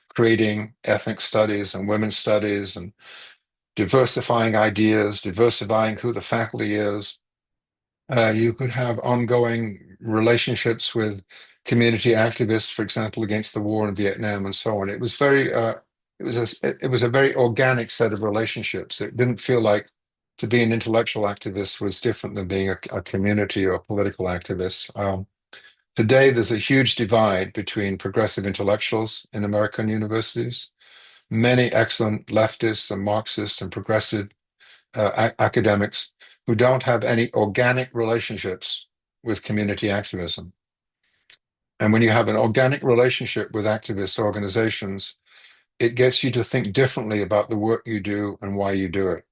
creating ethnic studies and women's studies and diversifying ideas, diversifying who the faculty is. You could have ongoing relationships with community activists, for example, against the war in Vietnam and so on. It was it was a very organic set of relationships. It didn't feel like to be an intellectual activist was different than being a community or political activist. Today, there's a huge divide between progressive intellectuals in American universities. Many excellent leftists and Marxists and progressive academics who don't have any organic relationships with community activism. And when you have an organic relationship with activist organizations, it gets you to think differently about the work you do and why you do it.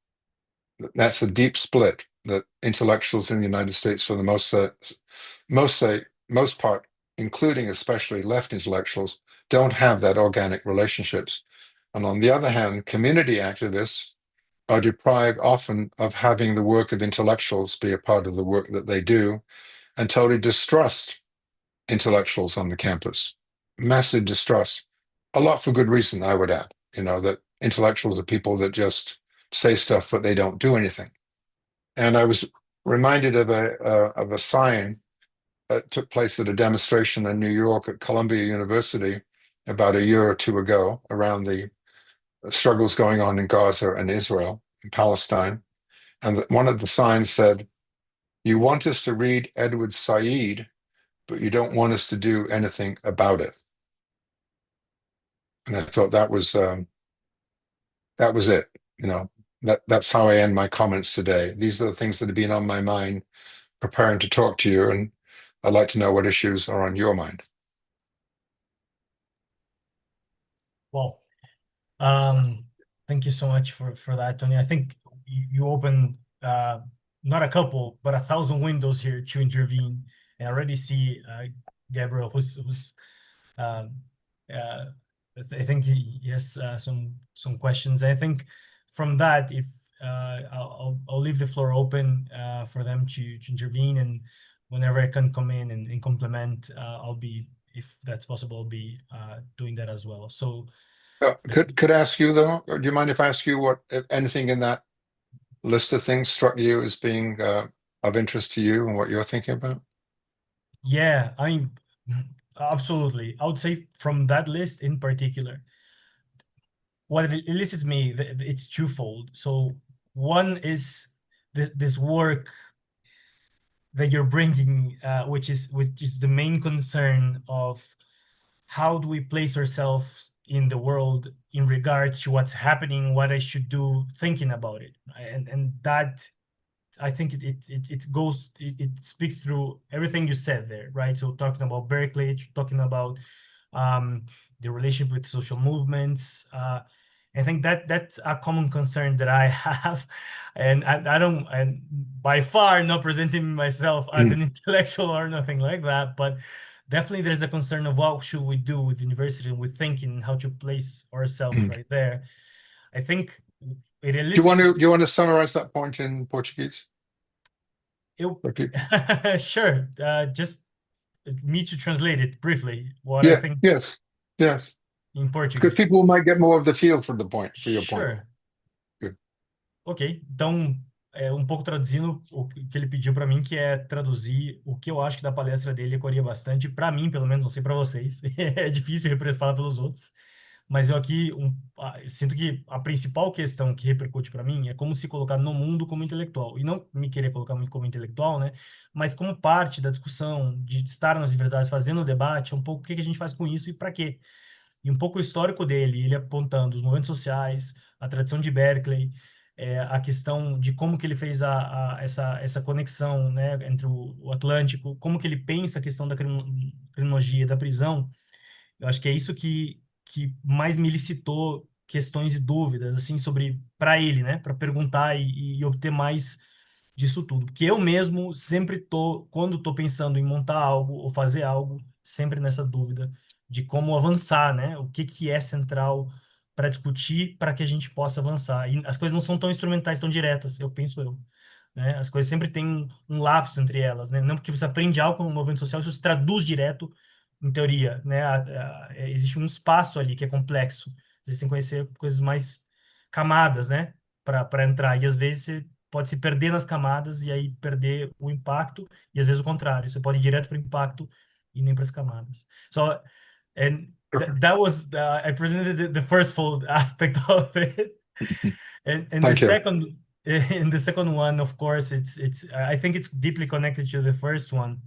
That's a deep split that intellectuals in the United States, for the most part, including especially left intellectuals, don't have that organic relationships. And on the other hand, community activists are deprived often of having the work of intellectuals be a part of the work that they do, and totally distrust intellectuals on the campus. Massive distrust. A lot for good reason, I would add, that intellectuals are people that just say stuff, but they don't do anything. And I was reminded of a sign that took place at a demonstration in New York at Columbia University about a year or two ago around the struggles going on in Gaza and Israel and Palestine. And one of the signs said, "You want us to read Edward Said, but you don't want us to do anything about it." And I thought that was it. That's how I end my comments today. These are the things that have been on my mind preparing to talk to you, and I'd like to know what issues are on your mind. Well, thank you so much for that, Tony. I think you opened not a couple, but 1,000 windows here to intervene. And I already see Gabriel, who's I think he has some questions. I think from that, if I'll leave the floor open for them to intervene, and whenever I can come in and complement, I'll be, if that's possible, I'll be doing that as well. So could I ask you though, or do you mind if I ask you what, if anything in that list of things struck you as being of interest to you and what you're thinking about? Yeah, I mean, absolutely. I would say from that list in particular, what it elicits me, it's twofold. So one is this work that you're bringing, which is the main concern of how do we place ourselves in the world in regards to what's happening, what I should do, thinking about it, and that, I think it speaks through everything you said there, right? So talking about Berkeley, talking about the relationship with social movements. I think that's a common concern that I have, and I don't, and by far not presenting myself as an intellectual or nothing like that, but definitely there's a concern of what should we do with university and with thinking, how to place ourselves right there. I think it elicits. Do you want to summarize that point in Portuguese? Sure. Just me to translate it briefly. What I think. Yes. In Portuguese. Because people might get more of the feel for the point, for your point. Sure. Good. Ok, então pouco traduzindo o que ele pediu para mim, que é traduzir o que eu acho que da palestra dele ecoaria bastante, para mim, pelo menos, não sei para vocês. É difícil falar pelos outros. Mas eu aqui sinto que a principal questão que repercute para mim é como se colocar no mundo como intelectual. E não me querer colocar muito como intelectual, né? Mas como parte da discussão, de estar nas universidades fazendo o debate, é um pouco o que a gente faz com isso e para quê. e um pouco o histórico dele, ele apontando os movimentos sociais, a tradição de Berkeley, a questão de como que ele fez essa conexão, né, entre o Atlântico, como que ele pensa a questão da criminologia, da prisão. Eu acho que é isso que mais me licitou questões e dúvidas, assim, sobre, para ele, né, para perguntar e obter mais disso tudo. Porque eu mesmo sempre quando tô pensando em montar algo ou fazer algo, sempre nessa dúvida de como avançar, né, o que é central para discutir para que a gente possa avançar. E as coisas não são tão instrumentais, tão diretas, penso eu. Né? As coisas sempre têm um lapso entre elas, né? Não porque você aprende algo com o movimento social, isso se traduz direto em teoria, né? Existe um espaço ali que é complexo. Você tem que conhecer coisas mais camadas, né? Para entrar. E às vezes você pode se perder nas camadas e aí perder o impacto, e às vezes o contrário. Você pode ir direto para o impacto e nem para as camadas. So, and that was, I presented the first fold aspect of it. And the Thank you. second, in the second one, of course, I think it's deeply connected to the first one,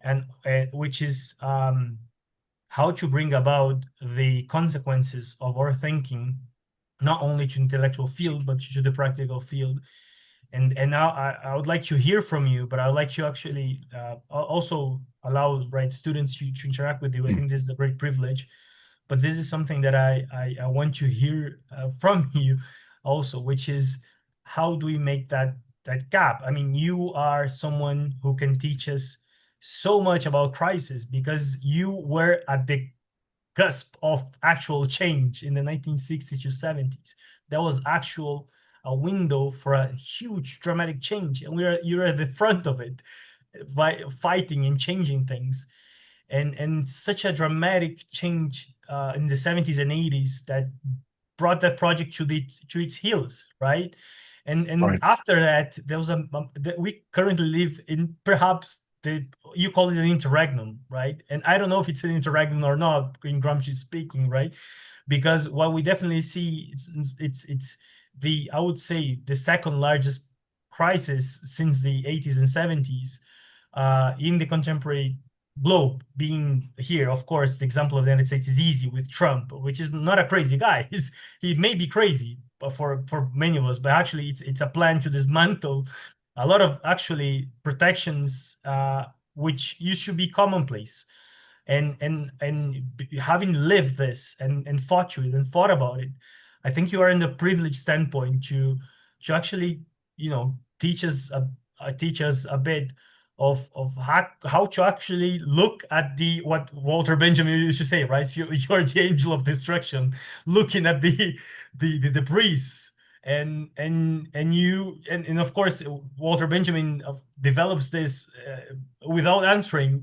and which is how to bring about the consequences of our thinking, not only to intellectual field, but to the practical field. And now I would like to hear from you, but I would like to actually also allow students to interact with you. I think this is a great privilege, but this is something that I want to hear from you also, which is how do we make that gap? I mean, you are someone who can teach us so much about crisis because you were at the cusp of actual change in the 1960s to 70s. That was a window for a huge dramatic change, and you're at the front of it, fighting and changing things, and such a dramatic change in the 70s and 80s that brought that project to its heels, right? And Right. after that, there was we currently live in perhaps you call it an interregnum, right? And I don't know if it's an interregnum or not, in Gramsci speaking, right? Because what we definitely see, it's I would say the second largest crisis since the 80s and 70s in the contemporary globe. Being here, of course, the example of the United States is easy with Trump, which is not a crazy guy. He may be crazy for many of us, but actually it's a plan to dismantle a lot of actually protections which used to be commonplace. And having lived this and fought to it and thought about it, I think you are in the privileged standpoint to actually, teach us a bit of how to actually look at what Walter Benjamin used to say, right? You're the angel of destruction, looking at the debris. And of course, Walter Benjamin develops this without answering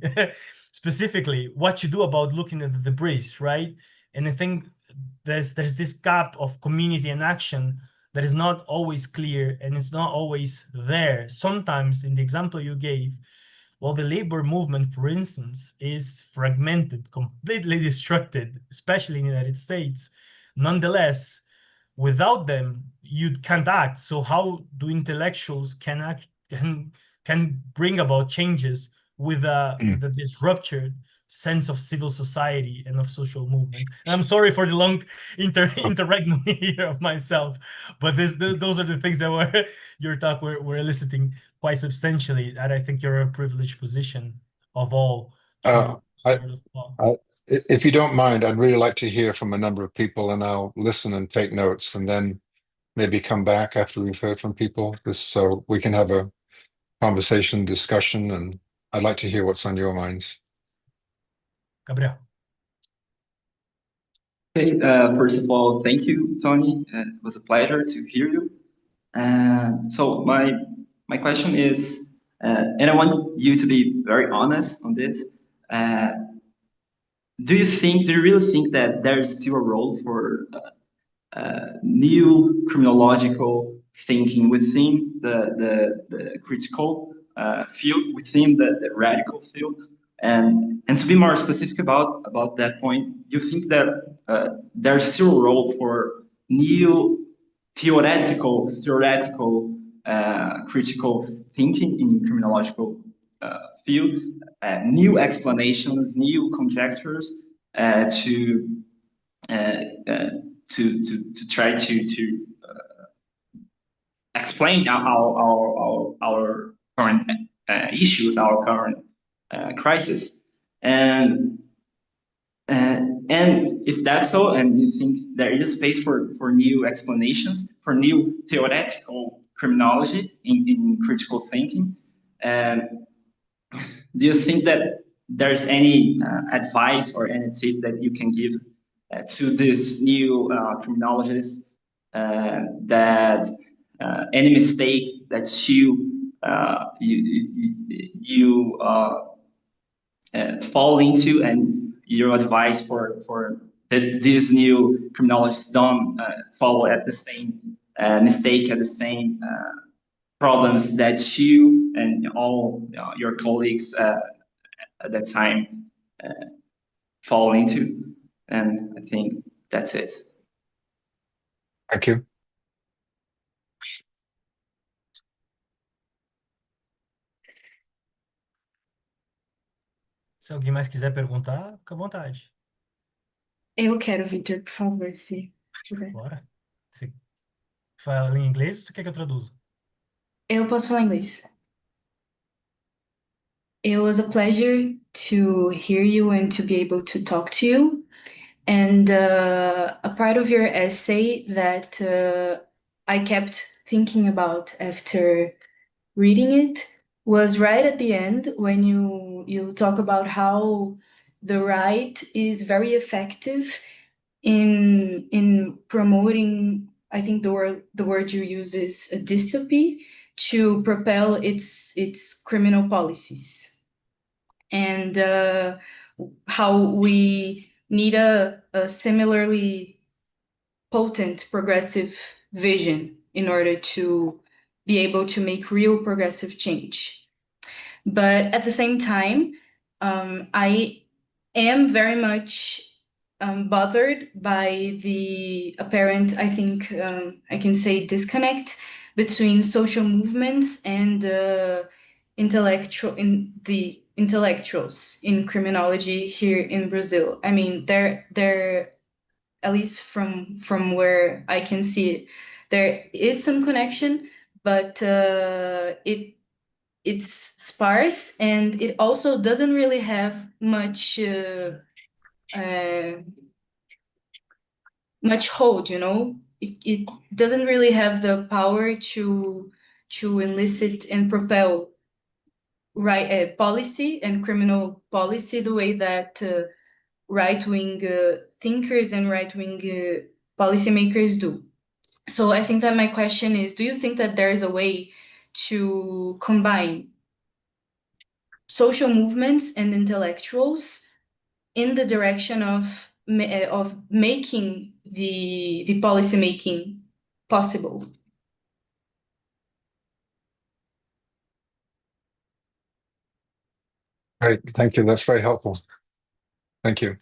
specifically what to do about looking at the debris, right? And I think there's this gap of community and action that is not always clear, and it's not always there. Sometimes, in the example you gave, well, the labor movement, for instance, is fragmented, completely destructed, especially in the United States. Nonetheless, without them, you can't act. So how do intellectuals can bring about changes with a disrupted sense of civil society and of social movement? And I'm sorry for the long interregnum here of myself, but those are the things that your talk were eliciting quite substantially. And I think you're in a privileged position of all to if you don't mind, I'd really like to hear from a number of people, and I'll listen and take notes, and then maybe come back after we've heard from people, just so we can have a conversation, discussion, and I'd like to hear what's on your minds. Gabriel. Okay, first of all, thank you, Tony. It was a pleasure to hear you. So my question is, and I want you to be very honest on this. Do you really think that there is still a role for new criminological thinking within the critical field, within the radical field? And to be more specific about that point, do you think that there's still a role for new theoretical critical thinking in criminological field, new explanations, new conjectures to to try to explain our current issues, our current crisis, and if that's so, and you think there is space for new explanations, for new theoretical criminology in critical thinking, do you think that there's any advice or any tip that you can give to these new criminologists that any mistake that you fall into, and your advice for that these new criminologists don't follow at the same mistake, at the same problems that you and all your colleagues at that time fall into? And I think that's it. Thank you. Se alguém mais quiser perguntar, fica à vontade. Eu quero, Victor, por favor, se puder. Bora. Você fala em inglês ou você quer que eu traduza? Eu posso falar inglês. It was a pleasure to hear you and to be able to talk to you. And a part of your essay that I kept thinking about after reading it was right at the end, when you talk about how the right is very effective in promoting, I think the word you use is a dystopy, to propel its criminal policies, and how we need a similarly potent progressive vision in order to be able to make real progressive change. But at the same time, I am very much bothered by the apparent, I think I can say, disconnect between social movements and intellectuals in criminology here in Brazil. I mean, they're at least from where I can see it, there is some connection, but it's sparse, and it also doesn't really have much hold, you know. It doesn't really have the power to elicit and propel right policy and criminal policy the way that right-wing thinkers and right-wing policymakers do. So I think that my question is, do you think that there is a way to combine social movements and intellectuals in the direction of making the policy making possible? Great, thank you. That's very helpful. Thank you.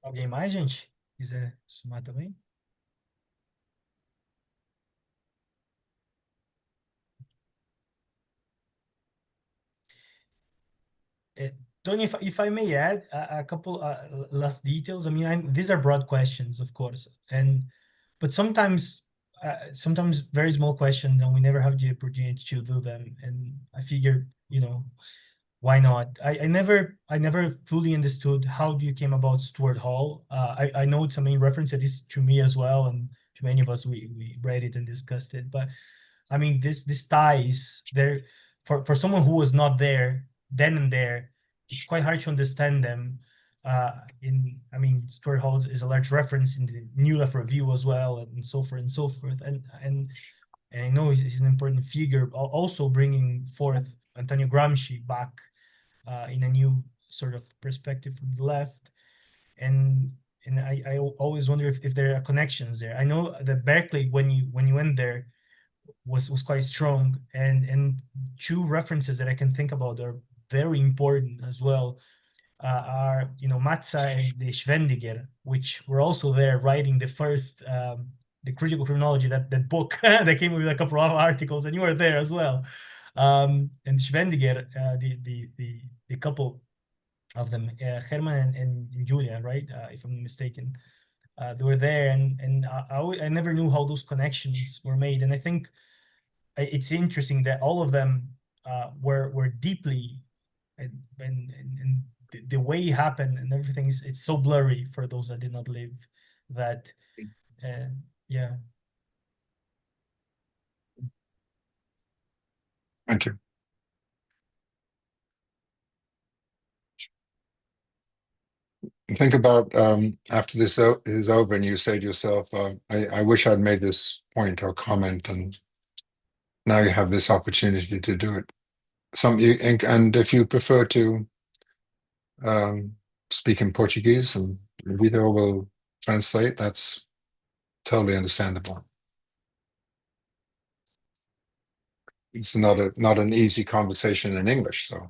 Alguém mais, gente? Quiser somar também? Tony, if I may add a couple last details. I mean, these are broad questions, of course, but sometimes very small questions, and we never have the opportunity to do them. And I figured, why not? I never fully understood how you came about Stuart Hall. I know it's a main reference that is to me as well, and to many of us, we read it and discussed it. But I mean, this ties there for someone who was not there then and there. It's quite hard to understand them. Stuart Hall is a large reference in the New Left Review as well, and so forth and so forth. And I know he's an important figure, also bringing forth Antonio Gramsci back in a new sort of perspective from the left. And I always wonder if there are connections there. I know that Berkeley, when you went there, was quite strong, and two references that I can think about are very important as well are Matza and the Schwendiger, which were also there writing the the critical criminology, that book that came with a couple of articles, and you were there as well. And Schwendiger, the couple of them, Herman and Julia, right? If I'm not mistaken, they were there, and I never knew how those connections were made, and I think it's interesting that all of them were deeply, and the way it happened and everything it's so blurry for those that did not live that. Yeah. Thank you. Think about after this is over and you say to yourself, I wish I'd made this point or comment, and now you have this opportunity to do it. And if you prefer to speak in Portuguese and Vitor will translate, that's totally understandable. It's not an easy conversation in English, so.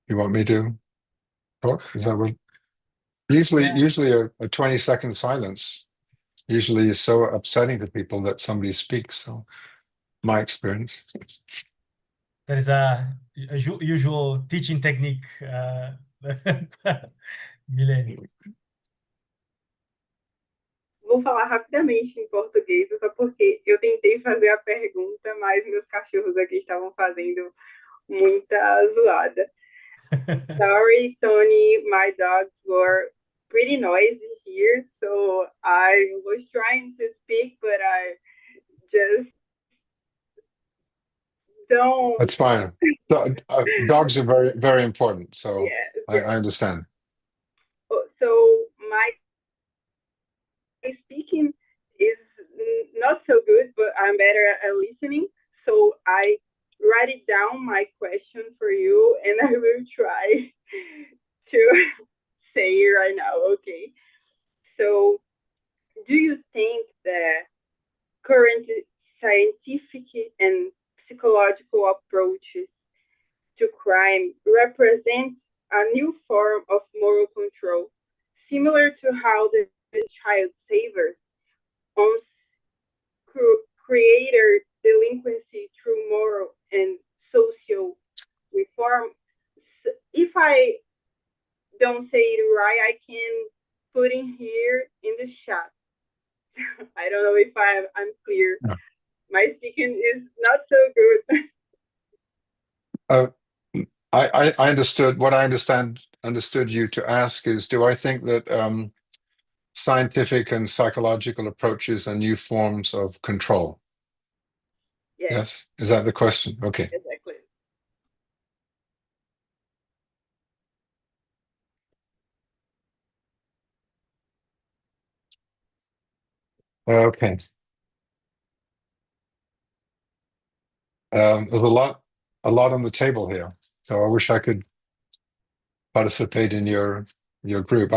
You want me to talk? Is that what? Usually a 20-second silence usually is so upsetting to people that somebody speaks. So, my experience. That is a usual teaching technique, Milene. Vou falar rapidamente em português, só porque eu tentei fazer a pergunta, mas meus cachorros aqui estavam fazendo muita zoada. Sorry, Tony, my dogs were pretty noisy here, so I was trying to speak, but I just don't. That's fine. Dogs are very, very important, so yes. I understand. So my speaking is not so good, but I'm better at listening. So I write it down, my question for you, and I will try to say it right now. Okay. So, do you think that current scientific and psychological approaches to crime represent a new form of moral control, similar to how the child savers created delinquency through moral and social reform? If I don't say it right, I can put in here in the chat. I don't know if I'm clear. No. My speaking is not so good. I understood. What I understood you to ask is, do I think that scientific and psychological approaches are new forms of control? Yes. Is that the question? Okay. Exactly. Okay. There's a lot on the table here, so I wish I could participate in your group.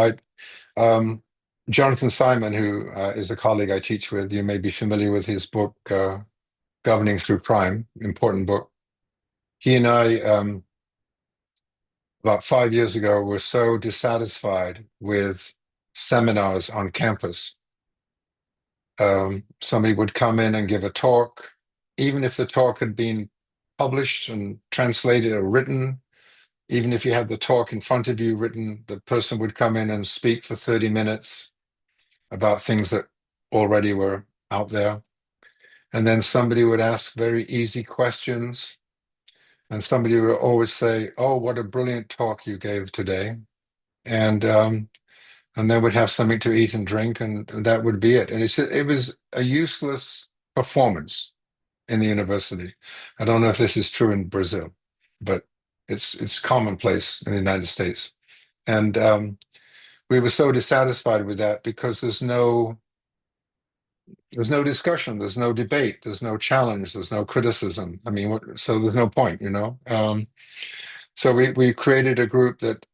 Jonathan Simon, who is a colleague I teach with, you may be familiar with his book, Governing Through Crime, important book. He and I, about 5 years ago, were so dissatisfied with seminars on campus. Somebody would come in and give a talk, even if the talk had been published and translated or written, even if you had the talk in front of you written, the person would come in and speak for 30 minutes about things that already were out there. And then somebody would ask very easy questions. And somebody would always say, "Oh, what a brilliant talk you gave today." And then would have something to eat and drink, and that would be it. And it was a useless performance in the university. I don't know if this is true in Brazil, but it's commonplace in the United States. And we were so dissatisfied with that because there's no discussion, there's no debate, there's no challenge, there's no criticism. I mean, so there's no point, you know. So we created a group that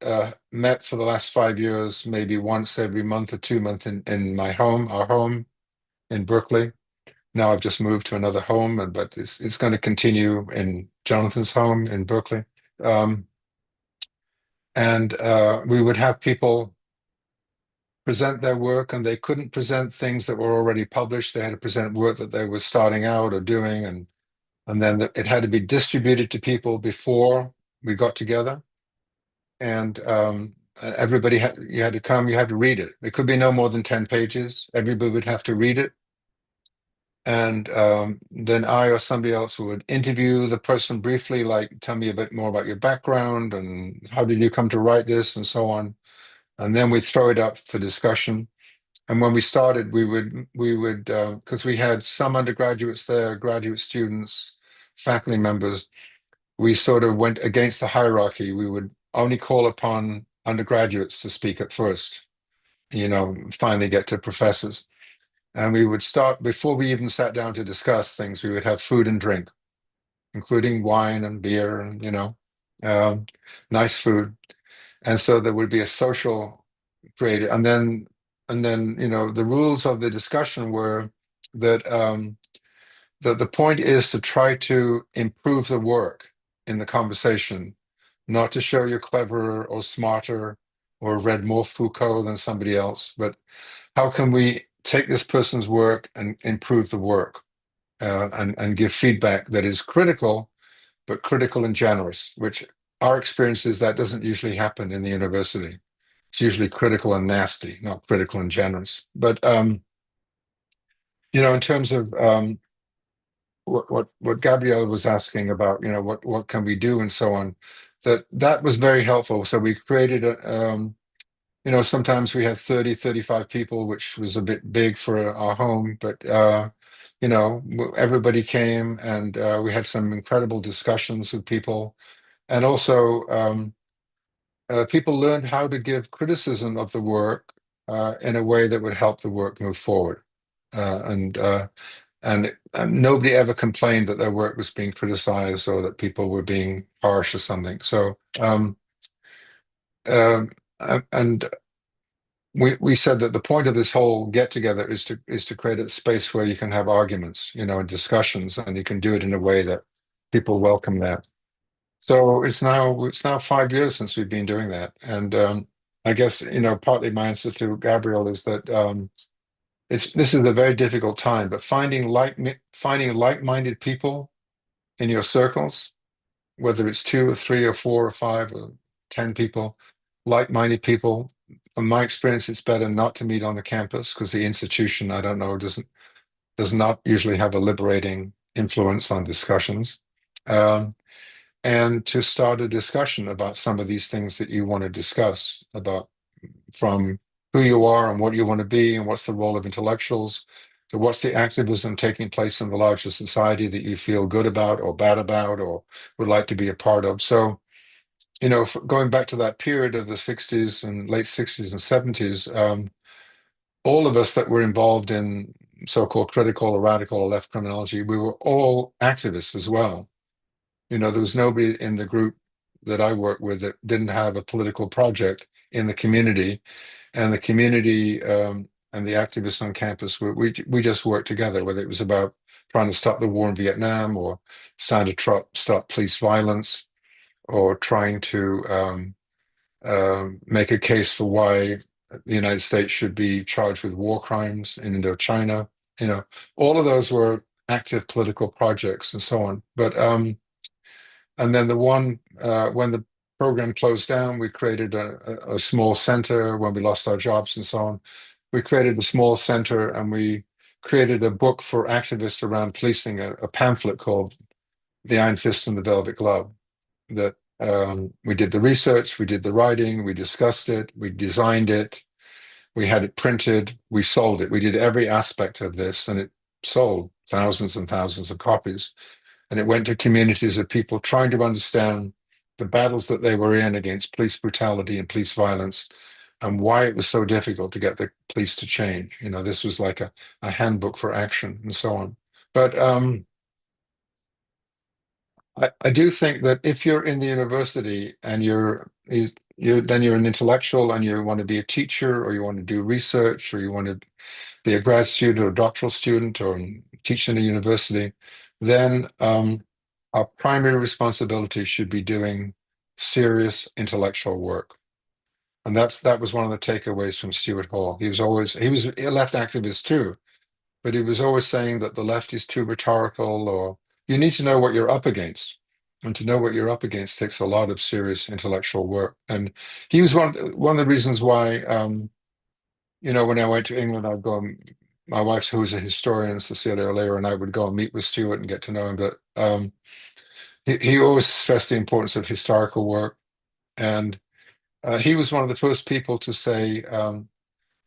met for the last 5 years, maybe once every month or 2 months in our home in Berkeley. Now I've just moved to another home, but it's going to continue in Jonathan's home in Berkeley. And we would have people present their work, and they couldn't present things that were already published. They had to present work that they were starting out or doing, and then it had to be distributed to people before we got together. And everybody you had to come, you had to read it. It could be no more than 10 pages. Everybody would have to read it. And then I or somebody else would interview the person briefly, like, tell me a bit more about your background and how did you come to write this and so on. And then we throw it up for discussion. And when we started, we would because we had some undergraduates there, graduate students, faculty members, we sort of went against the hierarchy. We would only call upon undergraduates to speak at first, finally get to professors. And we would start, before we even sat down to discuss things, we would have food and drink, including wine and beer and, nice food. And so there would be a social created. And then, the rules of the discussion were that the point is to try to improve the work in the conversation, not to show you're cleverer or smarter or read more Foucault than somebody else, but how can we take this person's work and improve the work and give feedback that is critical, but critical and generous, which our experience is that doesn't usually happen in the university. It's usually critical and nasty, not critical and generous. But, in terms of what Gabrielle was asking about, what can we do and so on, that was very helpful. So we created sometimes we had 30, 35 people, which was a bit big for our home, but everybody came, and we had some incredible discussions with people. And also people learned how to give criticism of the work in a way that would help the work move forward. And nobody ever complained that their work was being criticized or that people were being harsh or something. So, and we said that the point of this whole get together is to create a space where you can have arguments, and discussions, and you can do it in a way that people welcome that. So it's now 5 years since we've been doing that, and I guess partly my answer to Gabrielle is that this is a very difficult time, but finding like-minded people in your circles, whether it's 2 or 3 or 4 or 5 or 10 people, like-minded people. From my experience, it's better not to meet on the campus because the institution, I don't know, does not usually have a liberating influence on discussions. And to start a discussion about some of these things that you want to discuss about, from who you are and what you want to be and what's the role of intellectuals, to what's the activism taking place in the larger society that you feel good about or bad about or would like to be a part of. So, going back to that period of the 60s and late 60s and 70s, all of us that were involved in so-called critical or radical or left criminology, we were all activists as well. There was nobody in the group that I worked with that didn't have a political project in the community, and the community and the activists on campus, we just worked together, whether it was about trying to stop the war in Vietnam or trying to stop police violence, or trying to make a case for why the United States should be charged with war crimes in Indochina. All of those were active political projects and so on. But and then when the program closed down, we created a small center. When we lost our jobs and so on, we created a small center, and we created a book for activists around policing, a pamphlet called The Iron Fist and the Velvet Glove, that we did the research, we did the writing, we discussed it, we designed it, we had it printed, we sold it. We did every aspect of this, and it sold thousands and thousands of copies. And it went to communities of people trying to understand the battles that they were in against police brutality and police violence, and why it was so difficult to get the police to change. This was like a handbook for action and so on. But I do think that if you're in the university and then you're an intellectual and you want to be a teacher or you want to do research or you want to be a grad student or a doctoral student or teach in a university, then our primary responsibility should be doing serious intellectual work. And that was one of the takeaways from Stuart Hall. He was a left activist too, but he was always saying that the left is too rhetorical, or you need to know what you're up against. And to know what you're up against takes a lot of serious intellectual work. And he was one of the reasons why, when I went to England, I'd go, my wife, who was a historian, Cecilia O'Leary, and I would go and meet with Stuart and get to know him. But he always stressed the importance of historical work. And he was one of the first people to say,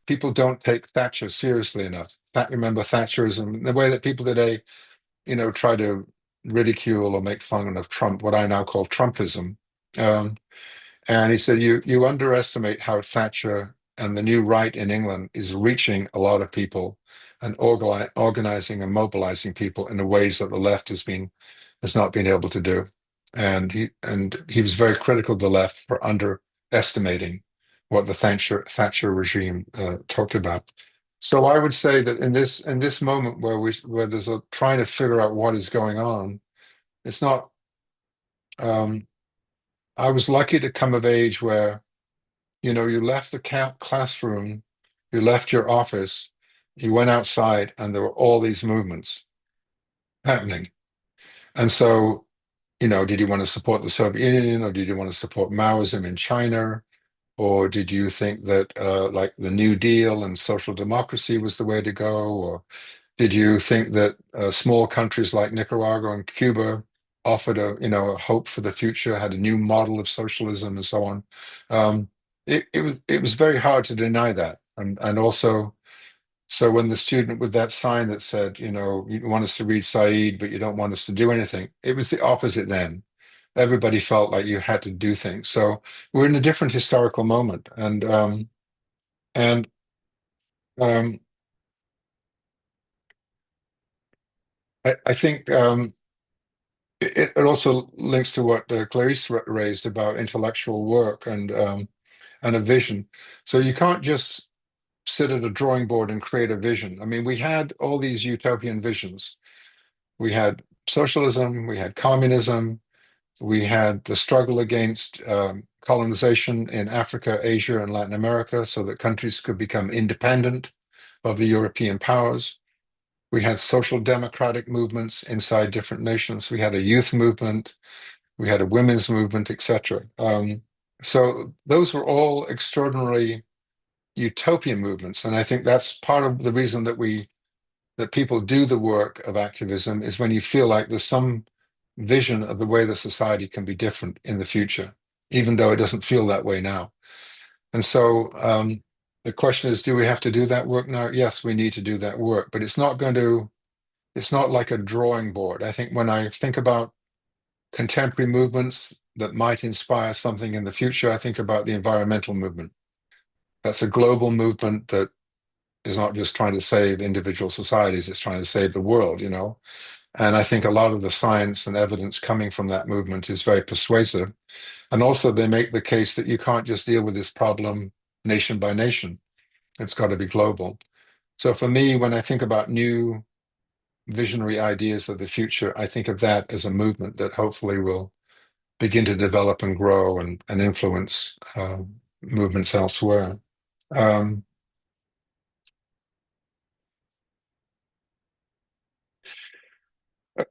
people don't take Thatcher seriously enough. Remember Thatcherism, the way that people today, try to ridicule or make fun of Trump, what I now call Trumpism. And he said, you underestimate how Thatcher and the new right in England is reaching a lot of people and organizing and mobilizing people in the ways that the left has not been able to do. And he was very critical of the left for underestimating what the Thatcher regime talked about. So I would say that in this moment where there's trying to figure out what is going on, it's not. I was lucky to come of age where, you left the classroom, you left your office, you went outside, and there were all these movements happening. And so, did you want to support the Soviet Union, or did you want to support Maoism in China? Or did you think that like the New Deal and social democracy was the way to go? Or did you think that small countries like Nicaragua and Cuba offered a hope for the future, had a new model of socialism and so on? It was very hard to deny that. And also, so when the student with that sign that said, you want us to read Said, but you don't want us to do anything, it was the opposite then. Everybody felt like you had to do things. So we're in a different historical moment, and I think it also links to what Clarice raised about intellectual work and a vision. So you can't just sit at a drawing board and create a vision. I mean, we had all these utopian visions. We had socialism, we had communism, we had the struggle against colonization in Africa, Asia, and Latin America so that countries could become independent of the European powers. We had social democratic movements inside different nations. We had a youth movement. We had a women's movement, etc. So those were all extraordinarily utopian movements. And I think that's part of the reason that people do the work of activism, is when you feel like there's some vision of the way the society can be different in the future, even though it doesn't feel that way now. And so the question is, do we have to do that work now? Yes, we need to do that work, but it's not like a drawing board. I think when I think about contemporary movements that might inspire something in the future, I think about the environmental movement. That's a global movement that is not just trying to save individual societies, it's trying to save the world, And I think a lot of the science and evidence coming from that movement is very persuasive. And also they make the case that you can't just deal with this problem nation by nation. It's got to be global. So for me, when I think about new visionary ideas of the future, I think of that as a movement that hopefully will begin to develop and grow and influence movements elsewhere.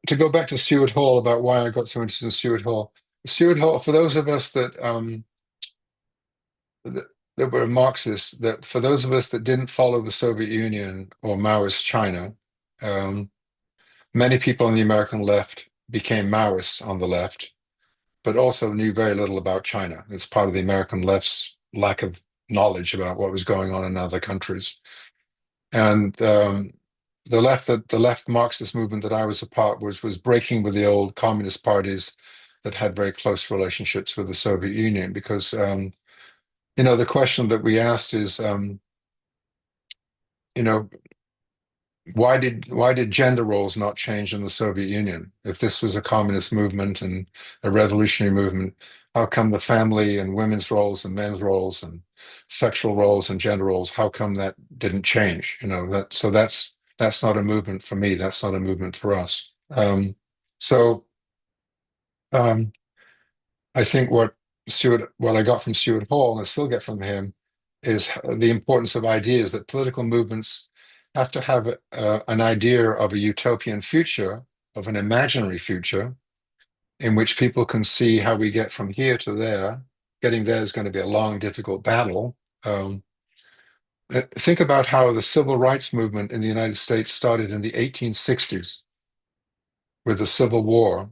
To go back to Stuart Hall, about why I got so interested in Stuart Hall. Stuart Hall, for those of us that were Marxists, that for those of us that didn't follow the Soviet Union or Maoist China, many people on the American left became Maoists on the left, but also knew very little about China. It's part of the American left's lack of knowledge about what was going on in other countries. And the left Marxist movement that I was a part was breaking with the old communist parties that had very close relationships with the Soviet Union, because the question that we asked is, why did gender roles not change in the Soviet Union? If this was a communist movement and a revolutionary movement, how come the family and women's roles and men's roles and sexual roles and gender roles, how come that didn't change? You know, that's not a movement for me. That's not a movement for us. So I think what I got from Stuart Hall, and I still get from him, is the importance of ideas, that political movements have to have an idea of a utopian future, of an imaginary future, in which people can see how we get from here to there. Getting there is going to be a long, difficult battle. Think about how the civil rights movement in the United States started in the 1860s with the Civil War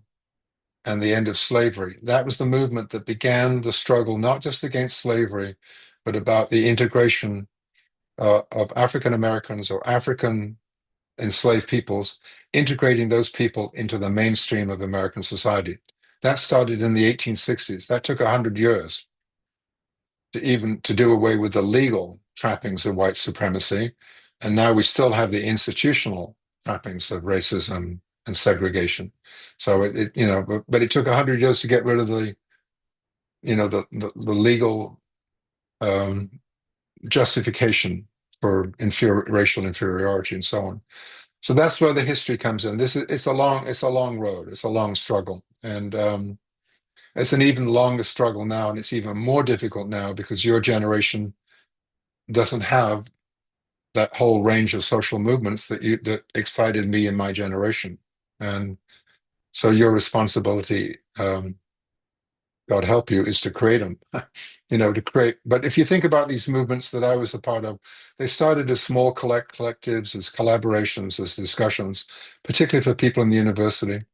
and the end of slavery. That was the movement that began the struggle, not just against slavery, but about the integration of African Americans or African enslaved peoples, integrating those people into the mainstream of American society. That started in the 1860s. That took 100 years to do away with the legal trappings of white supremacy. And now we still have the institutional trappings of racism and segregation. So but it took 100 years to get rid of the legal justification for racial inferiority and so on. So that's where the history comes in. It's a long road. It's a long struggle, and it's an even longer struggle now, and it's even more difficult now because your generation doesn't have that whole range of social movements that excited me in my generation. And so your responsibility, God help you, is to create them, to create. But if you think about these movements that I was a part of, they started as small collectives, as collaborations, as discussions, particularly for people in the university,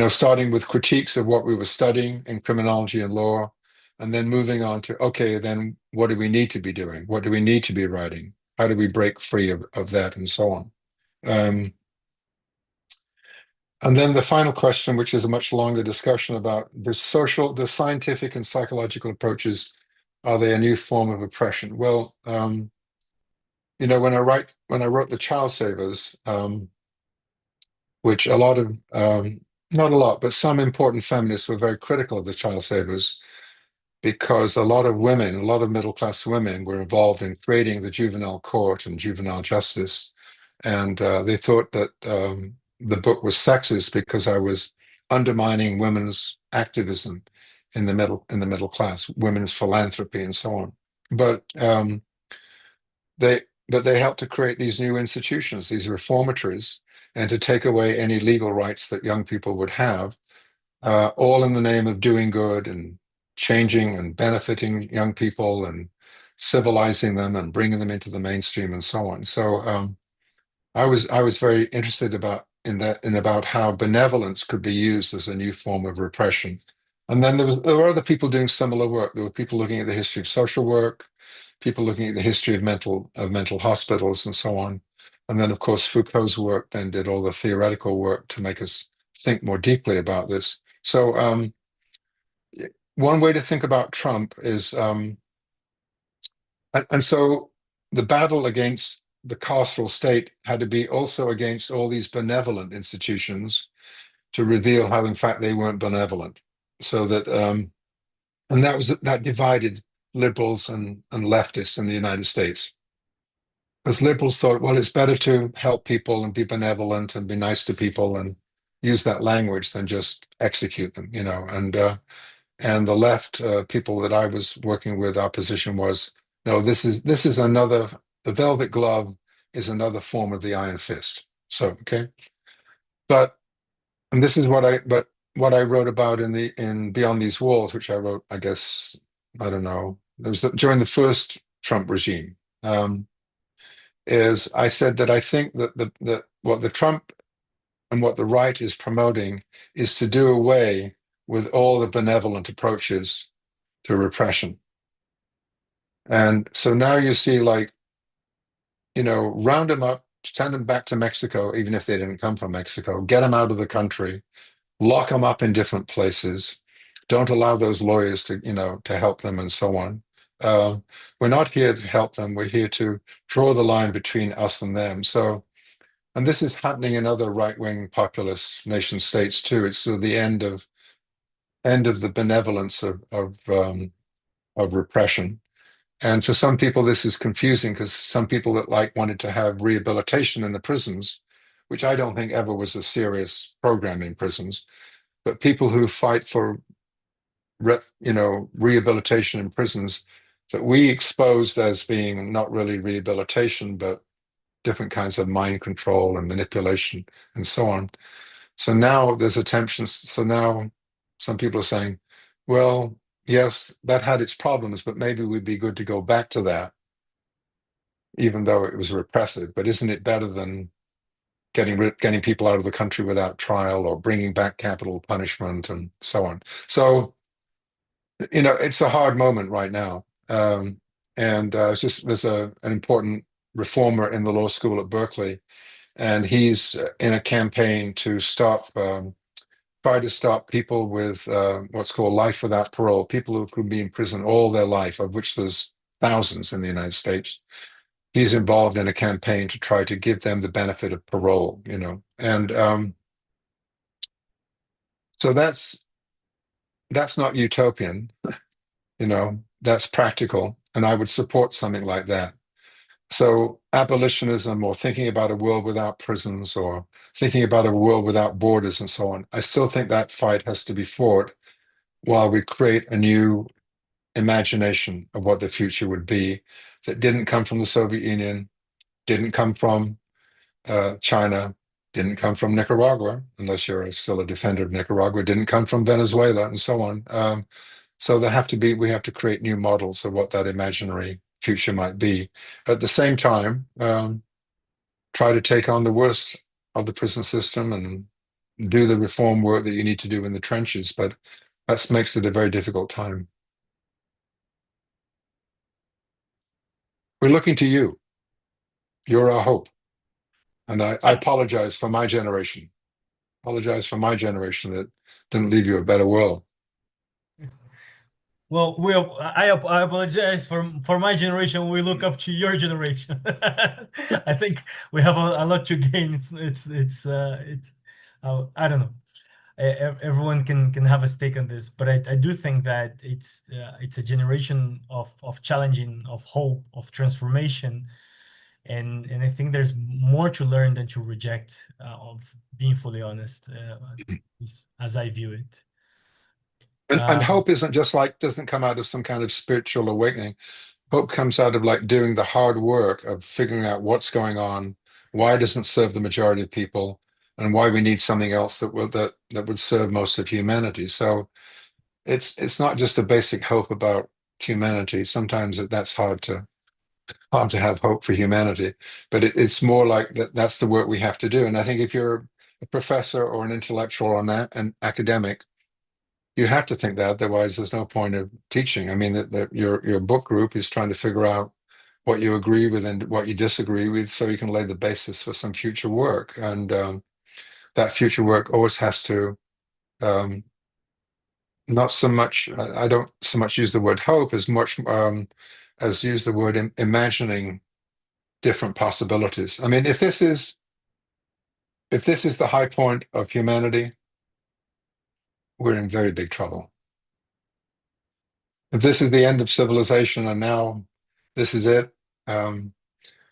starting with critiques of what we were studying in criminology and law, and then moving on to, okay, then what do we need to be doing? What do we need to be writing? How do we break free of that, and so on? And then the final question, which is a much longer discussion about the scientific and psychological approaches, are they a new form of oppression? Well, when I wrote The Child Savers, which not a lot, but some important feminists were very critical of The Child Savers, because a lot of middle-class women were involved in creating the juvenile court and juvenile justice. And they thought that the book was sexist because I was undermining women's activism in the middle class, women's philanthropy, and so on. But they helped to create these new institutions, these reformatories, and to take away any legal rights that young people would have, all in the name of doing good and changing and benefiting young people and civilizing them and bringing them into the mainstream and so on. So I was very interested about how benevolence could be used as a new form of repression. And then there were other people doing similar work. There were people looking at the history of social work, people looking at the history of mental hospitals and so on. And then, of course, Foucault's work then did all the theoretical work to make us think more deeply about this. So one way to think about Trump is, and so the battle against the carceral state had to be also against all these benevolent institutions to reveal how, in fact, they weren't benevolent. So that, and that divided liberals and leftists in the United States. Because liberals thought, well, it's better to help people and be benevolent and be nice to people and use that language than just execute them, and the left people that I was working with, our position was, no, this is another. The velvet glove is another form of the iron fist. So, okay. And this is what I wrote about in Beyond These Walls, which I wrote, I guess, I don't know, it was during the first Trump regime, is I said that I think that what the Trump and what the right is promoting is to do away with all the benevolent approaches to repression. And so now you see, round them up, send them back to Mexico, even if they didn't come from Mexico, get them out of the country, lock them up in different places, don't allow those lawyers to help them and so on. We're not here to help them. We're here to draw the line between us and them. So And this is happening in other right-wing populist nation states too. It's sort of the end of the benevolence of repression. And for some people, this is confusing because some people that wanted to have rehabilitation in the prisons, which I don't think ever was a serious program in prisons, but people who fight for rehabilitation in prisons that we exposed as being not really rehabilitation, but different kinds of mind control and manipulation and so on. So now there's attempts. So now some people are saying, well, yes, that had its problems, but maybe we'd be good to go back to that, even though it was repressive. But isn't it better than getting people out of the country without trial or bringing back capital punishment and so on? So, it's a hard moment right now. And there's an important reformer in the law school at Berkeley, and he's in a campaign to try to stop people with what's called life without parole, people who could be in prison all their life, of which there's thousands in the United States. He's involved in a campaign to try to give them the benefit of parole, and so that's not utopian, that's practical, and I would support something like that. So abolitionism, or thinking about a world without prisons, or thinking about a world without borders and so on, I still think that fight has to be fought while we create a new imagination of what the future would be that didn't come from the Soviet Union, didn't come from China, didn't come from Nicaragua, unless you're still a defender of Nicaragua, didn't come from Venezuela, and so on. So we have to create new models of what that imaginary future might be. At the same time, try to take on the worst of the prison system and do the reform work that you need to do in the trenches, but that makes it a very difficult time. We're looking to you. You're our hope. And I apologize for my generation. That didn't leave you a better world. Well, I apologize for my generation. We look up to your generation. I think we have a lot to gain. I don't know. Everyone can have a stake on this, but I do think that it's a generation of challenging, of hope, of transformation, and I think there's more to learn than to reject. Of being fully honest, as I view it. And hope isn't just doesn't come out of some kind of spiritual awakening. Hope comes out of doing the hard work of figuring out what's going on, why it doesn't serve the majority of people, and why we need something else that would serve most of humanity. So it's not just a basic hope about humanity. Sometimes that's hard to have hope for humanity, but it's more like that's the work we have to do. And I think if you're a professor or an intellectual or an academic, you have to think that, otherwise there's no point of teaching. I mean, that your book group is trying to figure out what you agree with and what you disagree with, so you can lay the basis for some future work. And that future work always has to not so much. I don't so much use the word hope as much as use the word imagining different possibilities. I mean, if this is the high point of humanity, we're in very big trouble. If this is the end of civilization and now this is it,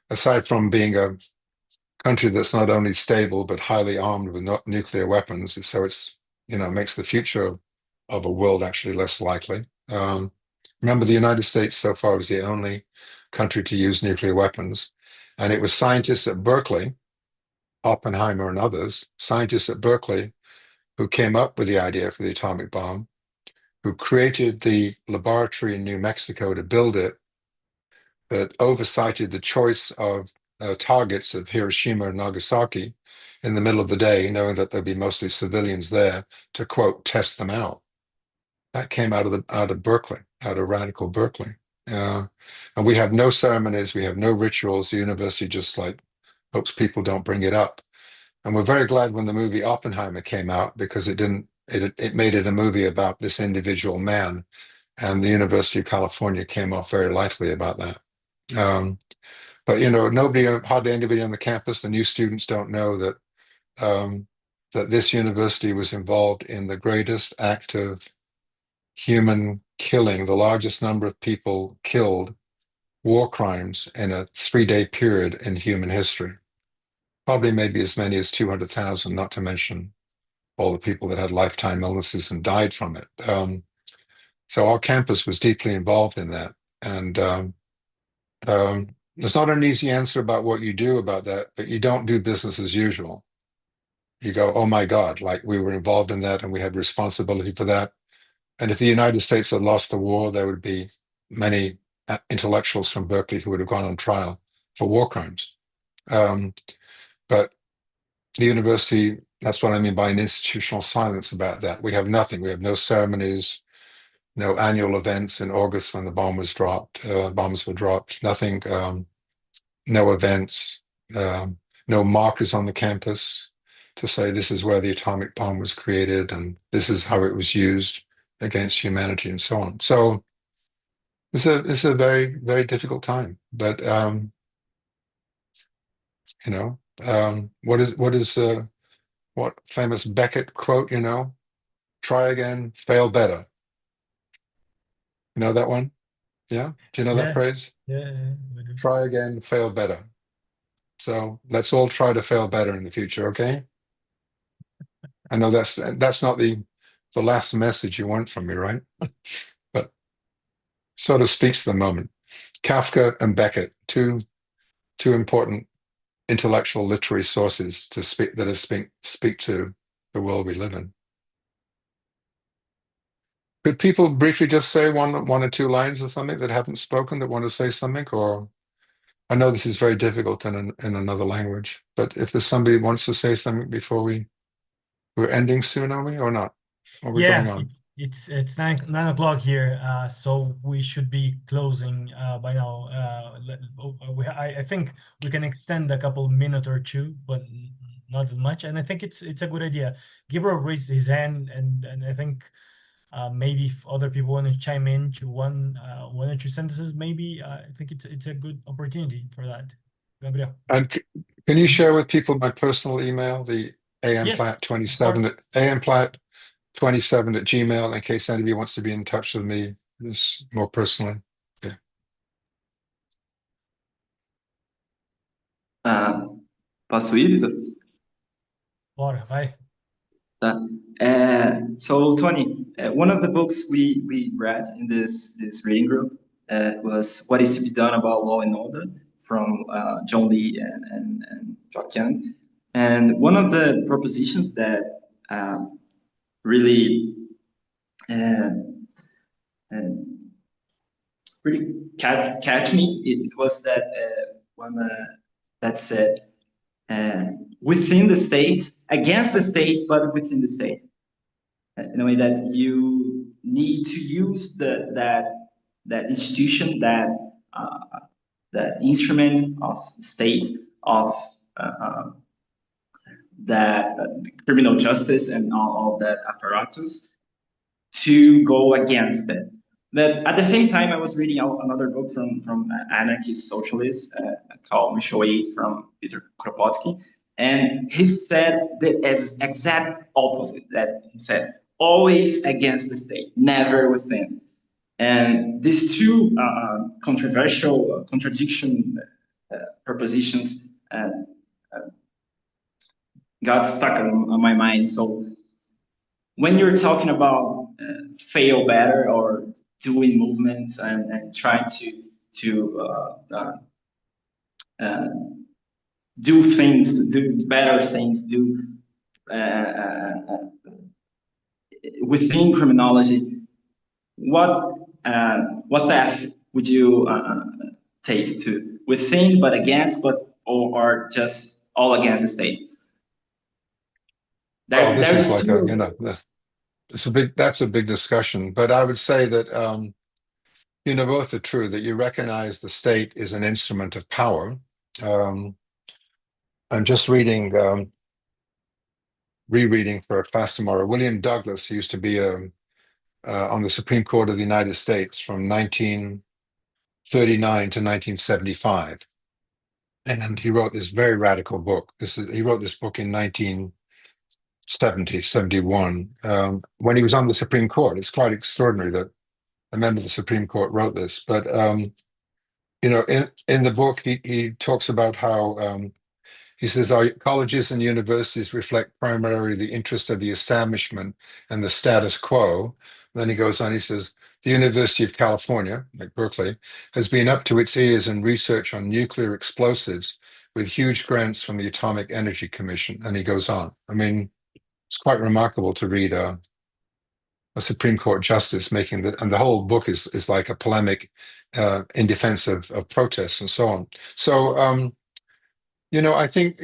aside from being a country that's not only stable but highly armed with nuclear weapons, so it's makes the future of a world actually less likely. Remember, the United States so far was the only country to use nuclear weapons, and it was scientists at Berkeley, Oppenheimer and others, scientists at Berkeley, who came up with the idea for the atomic bomb, who created the laboratory in New Mexico to build it, that oversighted the choice of targets of Hiroshima and Nagasaki in the middle of the day, knowing that there'd be mostly civilians there, to, quote, test them out. That came out of Berkeley, out of radical Berkeley. And we have no ceremonies, we have no rituals. The university just hopes people don't bring it up. And we're very glad when the movie Oppenheimer came out, because it made it a movie about this individual man, and the University of California came off very lightly about that. But hardly anybody on the campus, the new students don't know that that this university was involved in the greatest act of human killing, the largest number of people killed, war crimes in a 3-day period in human history. Probably maybe as many as 200,000, not to mention all the people that had lifetime illnesses and died from it. So our campus was deeply involved in that. And there's not an easy answer about what you do about that, but you don't do business as usual. You go, oh my God, like we were involved in that and we had responsibility for that. And if the United States had lost the war, there would be many intellectuals from Berkeley who would have gone on trial for war crimes. But the university, that's what I mean by an institutional silence about that. We have nothing. We have no ceremonies, no annual events in August when the bombs were dropped, nothing, no events, no markers on the campus to say this is where the atomic bomb was created and this is how it was used against humanity and so on. So it's a very, very difficult time. But what famous Beckett quote, try again, fail better. You know that one? Yeah? Do you know that phrase? Yeah. Try again, fail better. So let's all try to fail better in the future, okay? I know that's not the last message you want from me, right? But sort of speaks to the moment. Kafka and Beckett, two important intellectual literary sources to speak to the world we live in. Could people briefly just say one or two lines or something that haven't spoken that want to say something? Or I know this is very difficult in another language, but if there's somebody who wants to say something before we're ending soon, are we, or not? Are we going on? It's 9 o'clock here, so we should be closing by now. I think we can extend a couple minutes or two, but not that much. And I think it's a good idea. Gabriel raised his hand, and I think maybe if other people want to chime in to one or two sentences, maybe I think it's a good opportunity for that. Gabriel. And can you share with people my personal email, the amplatt27 amplatt27@gmail, in case anybody wants to be in touch with me just more personally? Yeah. Posso ir, Vitor? Bora, vai. So Tony, one of the books we read in this reading group was What is to be Done About Law and Order from John Lee and Jock Young. And one of the propositions that really catch me, it was that one that said, within the state, against the state, but within the state. In a way that you need to use that institution, that instrument of the state, of that criminal justice and all of that apparatus to go against it. But at the same time, I was reading another book from anarchist socialist called Michel Aid from Peter Kropotkin, and he said the exact opposite. That he said always against the state, never within. And these two controversial contradiction propositions got stuck on my mind. So when you're talking about fail better or doing movements and trying to do things, do better things, do within criminology, what path would you take to within but against, or just all against the state? That's a big discussion, but I would say that both are true, that you recognize the state is an instrument of power. I'm just reading, rereading for a class tomorrow, William Douglas, who used to be on the Supreme Court of the United States from 1939 to 1975. and he wrote this very radical book. He wrote this book in 1970, 71, when he was on the Supreme Court. It's quite extraordinary that a member of the Supreme Court wrote this. But you know, in the book, he talks about how he says our colleges and universities reflect primarily the interest of the establishment and the status quo. Then he goes on, he says, the University of California, like Berkeley, has been up to its ears in research on nuclear explosives with huge grants from the Atomic Energy Commission. And he goes on. I mean, it's quite remarkable to read a Supreme Court justice making that, and the whole book is like a polemic in defense of protests and so on. So, you know, I think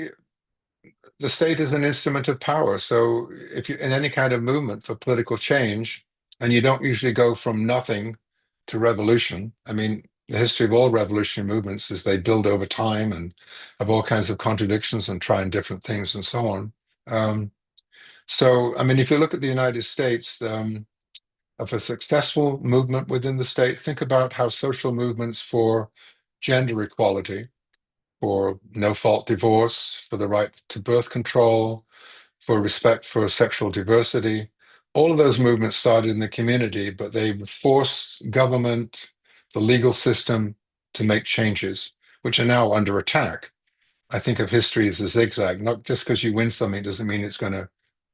the state is an instrument of power. So if you're in any kind of movement for political change, and you don't usually go from nothing to revolution, I mean, the history of all revolutionary movements is they build over time and have all kinds of contradictions and trying different things and so on. So, I mean, if you look at the United States, of a successful movement within the state, think about how social movements for gender equality, for no-fault divorce, for the right to birth control, for respect for sexual diversity, all of those movements started in the community, but they force government, the legal system to make changes, which are now under attack. I think of history as a zigzag. Not just because you win something doesn't mean it's going to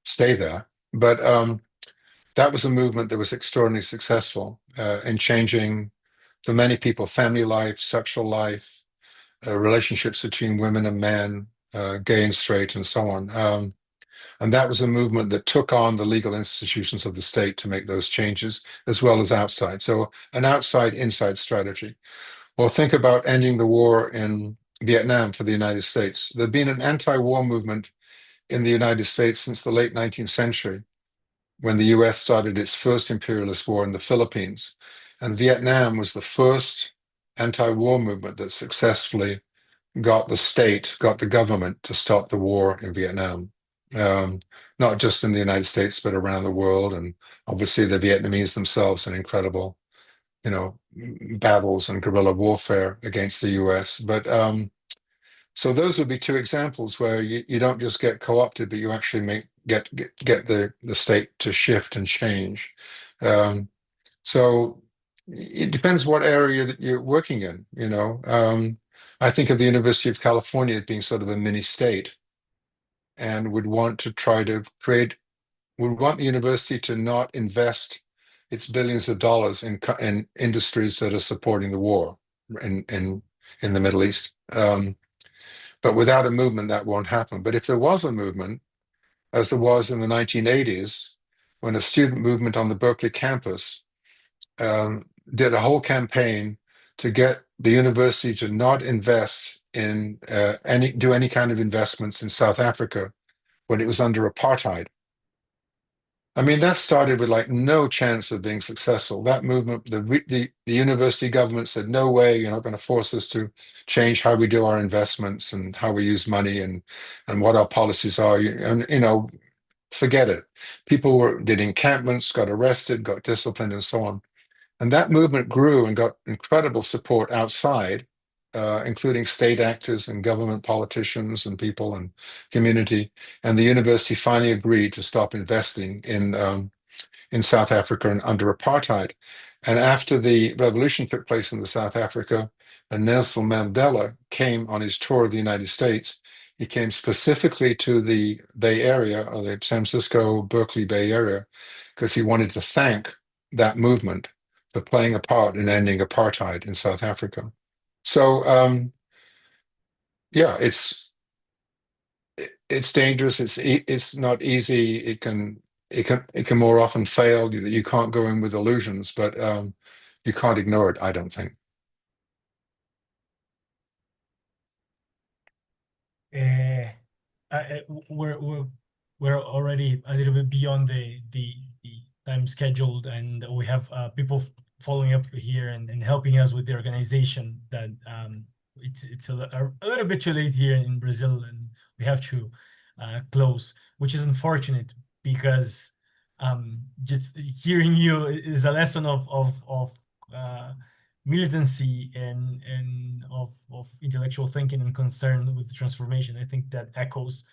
stay there. But that was a movement that was extraordinarily successful in changing, for many people, family life, sexual life, relationships between women and men, gay and straight, and so on. And that was a movement that took on the legal institutions of the state to make those changes, as well as outside. So an outside-inside strategy. Well, think about ending the war in Vietnam for the United States. There'd been an anti-war movement in the United States since the late 19th century, when the US started its first imperialist war in the Philippines. And Vietnam was the first anti-war movement that successfully got the state, got the government to stop the war in Vietnam. Not just in the United States, but around the world. And obviously the Vietnamese themselves in incredible, you know, battles and guerrilla warfare against the US. But so those would be two examples where you don't just get co-opted, but you actually get the state to shift and change. So it depends what area that you're working in, you know. I think of the University of California as being sort of a mini state, and would want to try to would want the university to not invest its billions of dollars in industries that are supporting the war in the Middle East. But without a movement, that won't happen. But if there was a movement, as there was in the 1980s, when a student movement on the Berkeley campus did a whole campaign to get the university to not invest in do any kind of investments in South Africa when it was under apartheid. I mean, that started with like no chance of being successful. That movement, the university government said, no way, you're not going to force us to change how we do our investments and how we use money and what our policies are. And, you know, forget it. People did encampments, got arrested, got disciplined, and so on. And that movement grew and got incredible support outside, including state actors and government politicians and people and community. And the university finally agreed to stop investing in South Africa and under apartheid. And after the revolution took place in South Africa, and Nelson Mandela came on his tour of the United States, he came specifically to the Bay Area, or the San Francisco, Berkeley Bay Area, because he wanted to thank that movement for playing a part in ending apartheid in South Africa. So yeah, it's dangerous. It's not easy. It can more often fail. You can't go in with illusions, but you can't ignore it, I don't think. We're already a little bit beyond the time scheduled, and we have people following up here and helping us with the organization. That it's a little bit too late here in Brazil, and we have to close, which is unfortunate because just hearing you is a lesson of militancy and of intellectual thinking and concern with the transformation. I think that echoes,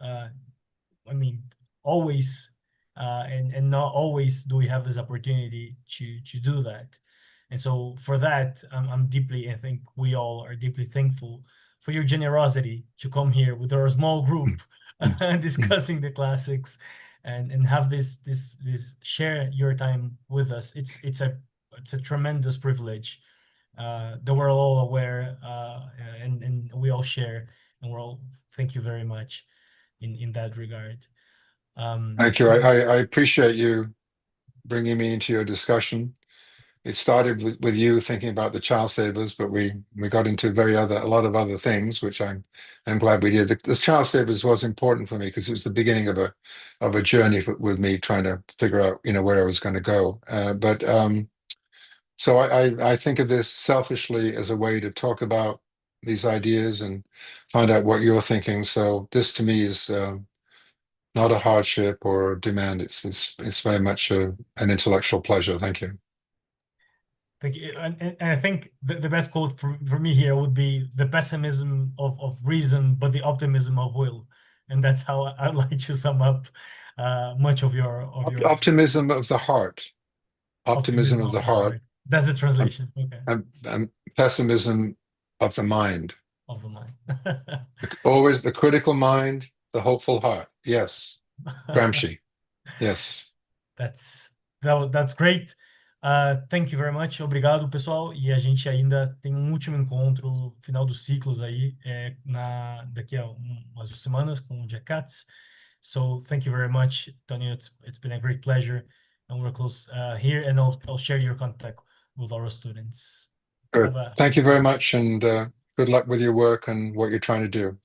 I mean, always, and not always do we have this opportunity to do that. And so for that, I'm deeply, I think we all are deeply thankful for your generosity to come here with our small group discussing the classics and have this share your time with us. It's a tremendous privilege that we're all aware and we all share, and we're all thank you very much in that regard. Thank you. I appreciate you bringing me into your discussion. It started with you thinking about the child savers, but we got into a lot of other things, which I'm glad we did. The child savers was important for me because it was the beginning of a journey with me trying to figure out where I was going to go. So I think of this selfishly as a way to talk about these ideas and find out what you're thinking. So this to me is not a hardship or a demand. It's very much an intellectual pleasure. Thank you. Thank you. And I think the best quote for me here would be the pessimism of reason, but the optimism of will. And that's how I'd like to sum up much of your optimism of the heart. Optimism of the heart. That's the translation. Okay. And pessimism of the mind. Of the mind. Always the critical mind, the hopeful heart. Yes. Gramsci. Yes. That's great. Thank you very much. Obrigado, pessoal. E a gente ainda tem um último encontro, final dos ciclos aí, daqui a umas semanas com o Jacats. So thank you very much, Tony. It's been a great pleasure, and we're close here, and I'll share your contact with our students. Good. Thank you very much, and good luck with your work and what you're trying to do.